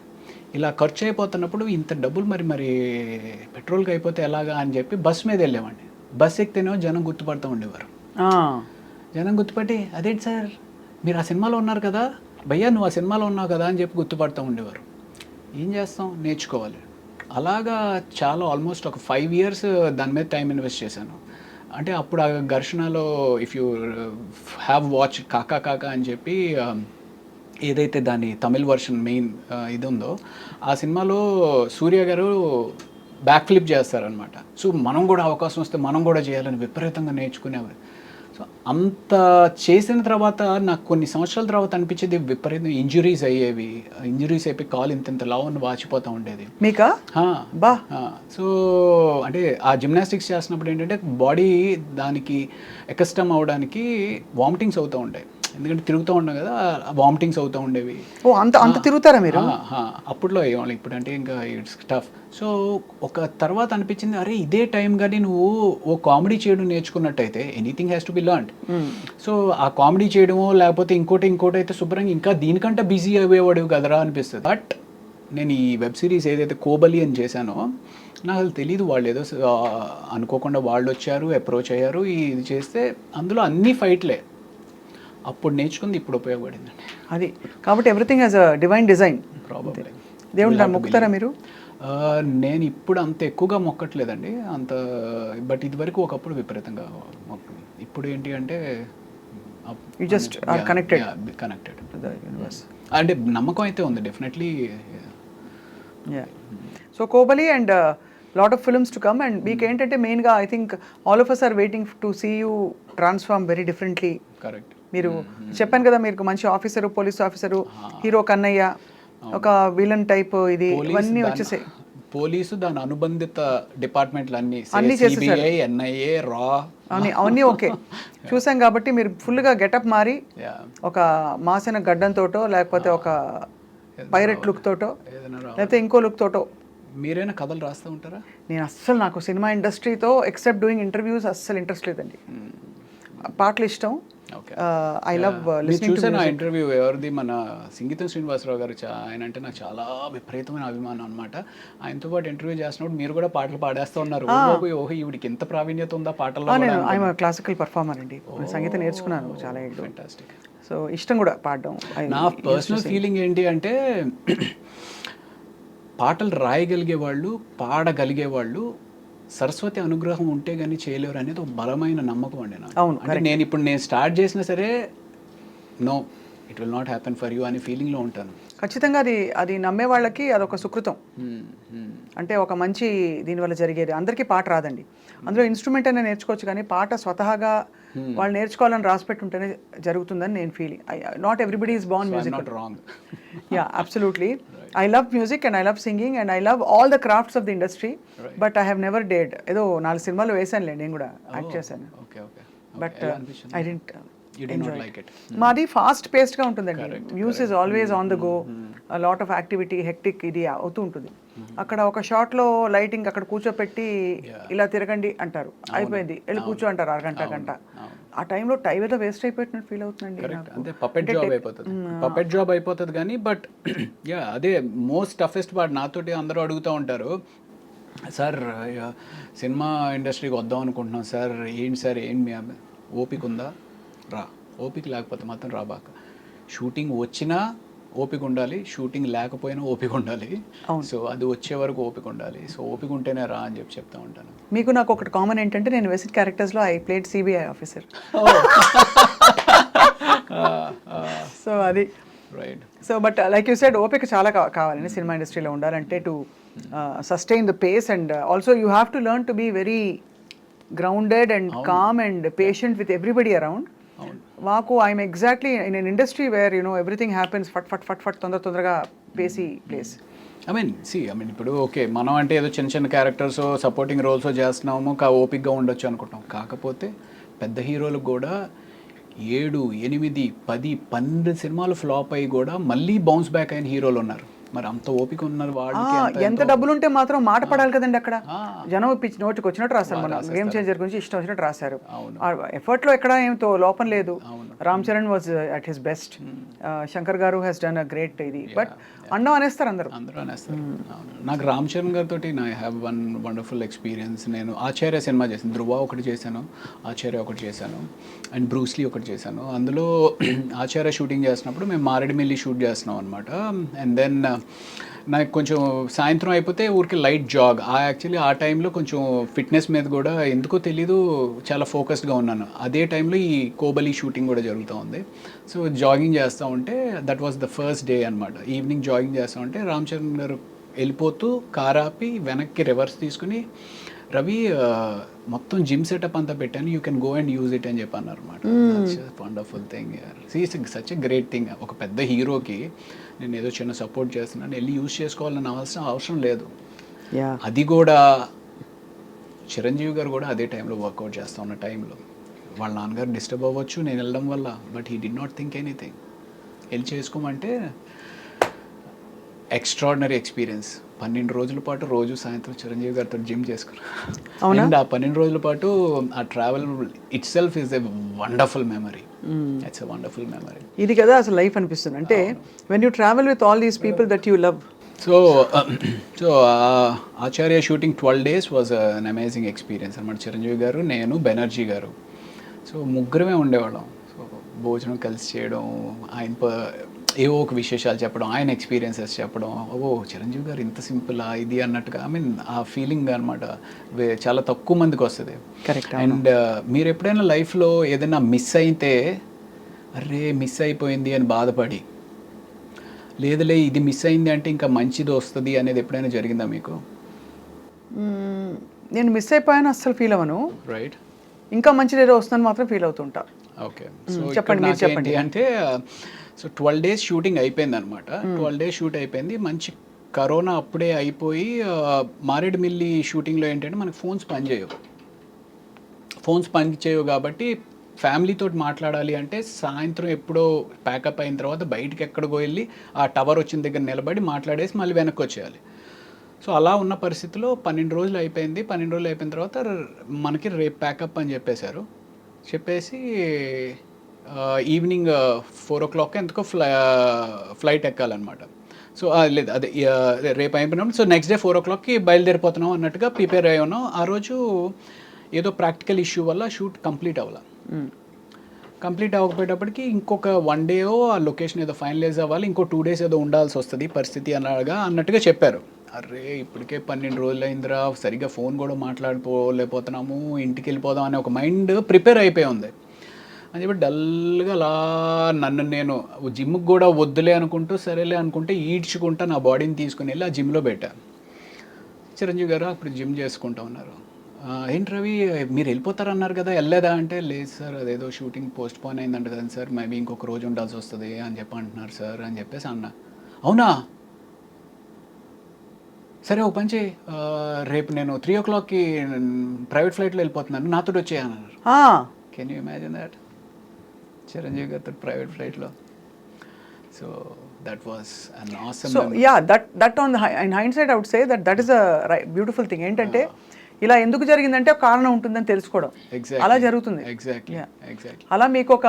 ఇలా ఖర్చు అయిపోతున్నప్పుడు ఇంత డబ్బులు మరి పెట్రోల్కి అయిపోతే ఎలాగా అని చెప్పి బస్ మీద వెళ్ళేవాడిని. బస్ ఎక్కితేనేమో జనం గుర్తుపడుతూ ఉండేవారు. జనం గుర్తుపట్టి అదేంటి సార్ మీరు ఆ సినిమాలో ఉన్నారు కదా, భయ్యా నువ్వు ఆ సినిమాలో ఉన్నావు కదా అని చెప్పి గుర్తుపడుతూ ఉండేవారు. ఏం చేస్తాం, నేర్చుకోవాలి. అలాగా చాలా ఆల్మోస్ట్ ఒక 5 years దాని మీద టైం ఇన్వెస్ట్ చేశాను. అంటే అప్పుడు ఆ ఘర్షణలో ఇఫ్ యూ హ్యావ్ వాచ్ కాకా కాకా అని చెప్పి ఏదైతే దాని తమిళ్ వర్షన్ మెయిన్ ఇది ఉందో ఆ సినిమాలో సూర్య గారు బ్యాక్ ఫ్లిప్ చేస్తారనమాట. సో మనం కూడా అవకాశం వస్తే మనం కూడా చేయాలని విపరీతంగా నేర్చుకునేవారు. సో అంత చేసిన తర్వాత నాకు కొన్ని సంవత్సరాల తర్వాత అనిపించేది విపరీతం ఇంజురీస్ అయ్యేవి, ఇంజురీస్ అయిపోయి కాలు ఇంత లావును వాచిపోతూ ఉండేది. మీకా? బా. సో అంటే ఆ జిమ్నాస్టిక్స్ చేస్తున్నప్పుడు ఏంటంటే బాడీ దానికి ఎకస్టమ్ అవడానికి వామిటింగ్స్ అవుతూ ఉంటాయి, ఎందుకంటే తిరుగుతూ ఉన్నాం కదా, వామిటింగ్స్ అవుతూ ఉండేవి. ఓ అంత అంత తిరుగుతారా మీరు? అప్పట్లో అయ్యేవాళ్ళు, ఇప్పుడు అంటే ఇంకా ఇట్స్ టఫ్. సో ఒక తర్వాత అనిపించింది, అరే ఇదే టైం కానీ నువ్వు ఓ కామెడీ చేయడం నేర్చుకున్నట్టయితే anything has to be learned. So ఆ కామెడీ చేయడమో లేకపోతే ఇంకోటి అయితే శుభ్రంగా ఇంకా దీనికంటే బిజీ అయ్యేవాడు కదరా అనిపిస్తుంది. బట్ నేను ఈ వెబ్ సిరీస్ ఏదైతే కోబలి అని చేశానో నాకు అసలు తెలీదు, వాళ్ళు ఏదో అనుకోకుండా వాళ్ళు వచ్చారు, అప్రోచ్ అయ్యారు, ఇది చేస్తే అందులో అన్ని ఫైట్లే. అప్పుడు నేర్చుకుంది ఇప్పుడు ఉపయోగపడిందండి. అది కాబట్టి everything has a divine design. Probably. దేవుడు మొక్కుతారా మీరు? నేను ఇప్పుడు అంత ఎక్కువగా మొక్కట్లేదండి అంత, బట్ ఇదివరకు ఒకప్పుడు విపరీతంగా మొక్క. ఇప్పుడు ఏంటి అంటే యు జస్ట్ ఆర్ కనెక్టెడ్ అంటే నమ్మకం అయితే ఉంది definitely. So Kobali and lot of films to come. And మీకు ఏంటంటే మెయిన్గా I think all of us are waiting to see you transform very differently. Correct. మీరు చెప్పాను కదా, మీరు మంచి officer, police officer, hero Kannayya, ఒక విలన్ టైప్, ఇది ఇవన్నీ వచ్చేసాయి. పోలీసు దాని అనుబంధిత డిపార్ట్మెంట్లు అన్ని చేసేసారు. ఎన్ఐఏ, రా అవన్నీ ఓకే చూసాం. కాబట్టి మీరు ఫుల్గా గెటప్ మారి ఒక మాసిన గడ్డంతోటో లేకపోతే ఒక పైరెట్ లుక్ తోటో లేకపోతే ఇంకో లుక్ తోటో. మీరైనా కథలు రాస్తూ ఉంటారా? నేను అస్సలు, నాకు సినిమా ఇండస్ట్రీతో ఎక్సెప్ట్ డూయింగ్ ఇంటర్వ్యూస్ అస్సలు ఇంట్రెస్ట్ లేదండి. పాటలు ఇష్టం. I love listening to music. Interview ఎవరిది, మన సంగీతం శ్రీనివాసరావు గారు, ఆయన అంటే నాకు చాలా విపరీతమైన అభిమానం అనమాట. ఆయనతో పాటు ఇంటర్వ్యూ చేసినప్పుడు మీరు కూడా పాటలు పాడేస్తూ ఉన్నారు. ఓహో ఈవిడికి ఎంత ప్రావీణ్యత ఉందా పాటల్లో. నేను ఐఎమ్ క్లాసికల్ పర్ఫార్మర్ అండి, సంగీతం నేర్చుకున్నాను చాలా ఏళ్ళు. ఫెంటాస్టిక్. సో ఇష్టం కూడా పాడడం. నా పర్సనల్ ఫీలింగ్ ఏంటి అంటే పాటలు రాయగలిగే వాళ్ళు, పాడగలిగే వాళ్ళు సరస్వతి అనుగ్రహం ఉంటే కానీ చేయలేరు అనేది ఒక బలమైన నమ్మకం అండి నాకు. అవును. అంటే నేను స్టార్ట్ చేసినా సరే no it will not happen for you అనే ఫీలింగ్లో ఉంటాను. ఖచ్చితంగా అది నమ్మే వాళ్ళకి అదొక సుకృతం. అంటే ఒక మంచి దీనివల్ల జరిగేది. అందరికీ పాట రాదండి, అందులో ఇన్స్ట్రుమెంట్ అయినా నేర్చుకోవచ్చు, కానీ పాట స్వతహాగా వాళ్ళు నేర్చుకోవాలని రాసిపెట్టుంటేనే జరుగుతుందని నేను feeling. Not everybody is Born music. Yeah, absolutely. I love music and I love singing and I love all the crafts of the industry, but I have never dared. ఏదో 4 సినిమాలు వేసానులే, నేను కూడా యాక్ట్ చేశాను. But I didn't enjoy it. మాది fast పేస్డ్గా ఉంటుందండి. News is always on the go, lot of activity, hectic ఇది అవుతూ ఉంటుంది. అక్కడ ఒక షాట్లో లైటింగ్ అక్కడ కూర్చోపెట్టి ఇలా తిరగండి అంటారు, అయిపోయింది, వెళ్ళి కూర్చో అంటారు గంట. ఆ టైంలో టైం ఏదో వేస్ట్ అయిపోయినట్టు ఫీల్ అవుతుందండి. అంటే పపెట్ జాబ్ అయిపోతుంది కానీ, బట్ యా అదే మోస్ట్ టఫెస్ట్ పార్ట్. నాతోటి అందరూ అడుగుతూ ఉంటారు, సార్ సినిమా ఇండస్ట్రీకి వద్దాం అనుకుంటున్నాం సార్, ఏంటి సార్ మీ ఓపిక ఉందా? రా. ఓపిక లేకపోతే మాత్రం రాబాక. షూటింగ్ వచ్చినా ఓపిక ఉండాలి, షూటింగ్ లేకపోయినా ఓపిక ఉండాలి. సో అది వచ్చే వరకు ఓపిక ఉండాలి. సో ఓపిక ఉంటేనే రా అని చెప్తా ఉంటాను. మీకు నాకు ఒకటి కామన్ ఏంటంటే, నేను వెసిట్ క్యారెక్టర్స్లో I played CBI officer. So అది right. So but like you said, ఓపిక చాలా కావాలండి సినిమా ఇండస్ట్రీలో ఉండాలంటే, to sustain the pace. And also you have to learn to be very grounded and calm and patient with everybody around. మాకు I'm exactly in an industry where everything happens ఫట్ తొందరగా pacy place. I mean ఇప్పుడు okay, మనం అంటే ఏదో చిన్న characters supporting roles చేస్తున్నాము, ఓపిక్గా ఉండొచ్చు అనుకుంటాం. కాకపోతే పెద్ద హీరోలకు కూడా 7, 8, 10, 12 సినిమాలు ఫ్లాప్ అయ్యి కూడా మళ్ళీ బౌన్స్ బ్యాక్ అయిన హీరోలు ఉన్నారు. మరి అంత ఓపిక ఉన్నారు వాళ్ళకి. ఎంత డబ్బులు ఉంటే మాత్రం మాట పడాలి కదండి. అక్కడ జనం పిచ్చి నోటికి వచ్చినట్టు రాస్తారు. మన గేమ్ చేంజర్ గురించి ఇష్టం వచ్చినట్టు రాశారు. ఎఫర్ట్లో ఎక్కడ ఏమితో లోపం లేదు. Ram Charan was at his best. Shankar గారు హ్యాస్ డన్ అ గ్రేట్ ఇది. బట్ అండం అనేస్తారు అందరూ అనేస్తారు. నాకు రామ్ చరణ్ గారితో I have one wonderful experience. నేను ఆచార్య సినిమా చేశాను, ధృవ ఒకటి చేశాను, ఆచార్య ఒకటి చేశాను, అండ్ బ్రూస్లీ ఒకటి చేశాను. అందులో ఆచార్య షూటింగ్ చేసినప్పుడు మేము మారేడుమిల్లి షూట్ చేస్తున్నాం అనమాట. అండ్ దెన్ నాకు కొంచెం సాయంత్రం అయిపోతే ఊరికి లైట్ జాగ్. యాక్చువల్లీ ఆ టైంలో కొంచెం ఫిట్నెస్ మీద కూడా ఎందుకో తెలీదు చాలా ఫోకస్డ్గా ఉన్నాను. అదే టైంలో ఈ కోబలి షూటింగ్ కూడా జరుగుతూ ఉంది. సో జాగింగ్ చేస్తూ ఉంటే, that was the first day అనమాట. ఈవినింగ్ జాగింగ్ చేస్తూ ఉంటే రామ్ చరణ్ గారు వెళ్ళిపోతూ కార్ ఆపి వెనక్కి రివర్స్ తీసుకుని రవి మొత్తం జిమ్ సెటప్ అంతా పెట్టాను, you can go and use it అని చెప్పి అన్నారు అనమాట. Wonderful thing, such a great thing. ఒక పెద్ద హీరోకి నేను ఏదో చిన్న సపోర్ట్ చేస్తున్నాను, వెళ్ళి యూజ్ చేసుకోవాలని అవసరం లేదు. అది కూడా చిరంజీవి గారు కూడా అదే టైంలో వర్కౌట్ చేస్తా ఉన్న టైంలో వాళ్ళ నాన్నగారు డిస్టర్బ్ అవ్వచ్చు నేను వెళ్ళడం వల్ల, but he did not think anything. వెళ్ళి చేసుకోమంటే ఎక్స్ట్రాడినరీ ఎక్స్పీరియన్స్. 12 రోజుల పాటు రోజు సాయంత్రం చిరంజీవి గారితో జిమ్ చేసుకున్నాను. అండ్ ఆ 12 రోజుల పాటు ఆ travel it self is a wonderful memory. It's a wonderful memory. ఇది కదా అసలు లైఫ్ అనిపిస్తుంది. అంటే when you travel with all these people that you love. So Acharya shooting 12 days was an amazing experience అనమాట. చిరంజీవి గారు, నేను, బెనర్జీ గారు, సో ముగ్గురమే ఉండేవాళ్ళం. సో భోజనం కలిసి చేయడం, ఆయన ఏవో ఒక విశేషాలు చెప్పడం, ఆయన ఎక్స్పీరియన్సెస్ చెప్పడం, ఓ చిరంజీవి గారు ఇంత సింపులా ఇది అన్నట్టుగా. ఐ మీన్ ఆ ఫీలింగ్ అనమాట చాలా తక్కువ మందికి వస్తుంది. కరెక్ట్. అండ్ మీరు ఎప్పుడైనా లైఫ్లో ఏదైనా మిస్ అయితే అరే మిస్ అయిపోయింది అని బాధపడి, లేదులే ఇది మిస్ అయింది అంటే ఇంకా మంచిది వస్తుంది అనేది ఎప్పుడైనా జరిగిందా మీకు? నేను మిస్ అయిపోయాను అస్సలు ఫీల్ అవ్వను. రైట్. ఇంకా మంచిది ఏదో వస్తుందని మాత్రం ఫీల్ అవుతుంటా. ఓకే. చెప్పండి, మీరు చెప్పండి. అంటే సో 12 days షూటింగ్ అయిపోయింది అనమాట. 12 days షూట్ అయిపోయింది. మంచి కరోనా అప్పుడే అయిపోయి మారేడుమిల్లి షూటింగ్లో ఏంటంటే మనకు ఫోన్స్ పనిచేయవు కాబట్టి ఫ్యామిలీతో మాట్లాడాలి అంటే సాయంత్రం ఎప్పుడో ప్యాకప్ అయిన తర్వాత బయటికి ఎక్కడికో వెళ్ళి ఆ టవర్ వచ్చిన దగ్గర నిలబడి మాట్లాడేసి మళ్ళీ వెనక్కి వచ్చేయాలి. సో అలా ఉన్న పరిస్థితిలో 12 రోజులు అయిపోయింది. 12 రోజులు అయిపోయిన తర్వాత మనకి రేపు ప్యాకప్ అని చెప్పేసి ఈవినింగ్ 4 o'clock ఎందుకో ఫ్లైట్ ఎక్కాలన్నమాట. సో లేదు అదే రేపు అయిపోయినప్పుడు సో నెక్స్ట్ డే 4 o'clockకి బయలుదేరిపోతున్నాం అన్నట్టుగా ప్రిపేర్ అయ్యి ఉన్నాం. ఆ రోజు ఏదో ప్రాక్టికల్ ఇష్యూ వల్ల షూట్ కంప్లీట్ అవ్వకపోయేటప్పటికి ఇంకొక 1 day ఆ లొకేషన్ ఏదో ఫైనలైజ్ అవ్వాలి, ఇంకో 2 days ఏదో ఉండాల్సి వస్తుంది పరిస్థితి అన్నట్టుగా చెప్పారు. అరే ఇప్పటికే 12 రోజులు అయిందిరా, సరిగ్గా ఫోన్ కూడా మాట్లాడుకోలేకపోతున్నాము, ఇంటికి వెళ్ళిపోదాం అనే ఒక మైండ్ ప్రిపేర్ అయిపోయి ఉంది అని చెప్పి డల్గా అలా నన్ను నేను జిమ్కి కూడా వద్దులే అనుకుంటూ సరేలే అనుకుంటే ఈడ్చుకుంటా నా బాడీని తీసుకుని వెళ్ళి ఆ జిమ్లో పెట్టాను. చిరంజీవి గారు అప్పుడు జిమ్ చేసుకుంటా ఉన్నారు. ఏంటి రవి మీరు వెళ్ళిపోతారన్నారు కదా, వెళ్ళలేదా అంటే లేదు సార్ అదేదో షూటింగ్ పోస్ట్ పోన్ అయిందంట కదా సార్, మేబీ ఇంకొక రోజు ఉండాల్సి వస్తుంది అని చెప్పి అంటున్నారు సార్ అని చెప్పేసి అన్నా. అవునా సరే ఓ పని చేయి, రేపు నేను 3 o'clockకి ప్రైవేట్ ఫ్లైట్లో వెళ్ళిపోతున్నాను, నాతో వచ్చేయన్నారు. Can you imagine that? Chiranjeevi గారితో ప్రైవేట్ ఫ్లైట్లో. So that was an awesome so memory. Yeah, that on the in hindsight I would say that is a beautiful thing. ఏంటంటే ఇలా ఎందుకు జరిగిందంటే ఒక కారణం ఉంటుందని తెలుసుకోవడం, అలా జరుగుతుంది. ఎగ్జాక్ట్లీ. అలా మీకు ఒక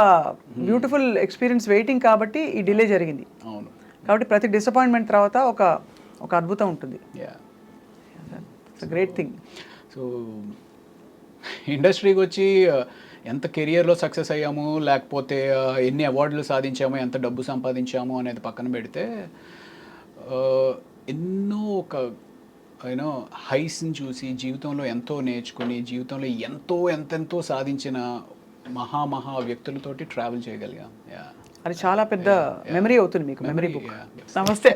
బ్యూటిఫుల్ ఎక్స్పీరియన్స్ వెయిటింగ్ కాబట్టి ఈ డిలే జరిగింది. అవును. కాబట్టి ప్రతి డిసప్పాయింట్మెంట్ తర్వాత ఒక అద్భుతం ఉంటుంది. It's great thing. సో ఇండస్ట్రీకి వచ్చి ఎంత కెరియర్లో సక్సెస్ అయ్యాము, లేకపోతే ఎన్ని అవార్డులు సాధించాము, ఎంత డబ్బు సంపాదించాము అనేది పక్కన పెడితే ఎన్నో ఒక యూనో హైస్ని చూసి జీవితంలో ఎంతో నేర్చుకుని జీవితంలో ఎంతెంతో సాధించిన మహా వ్యక్తులతోటి ట్రావెల్ చేయగలిగాం. అది చాలా పెద్ద మెమరీ అవుతుంది మీకు, మెమరీ బుక్. నమస్తే.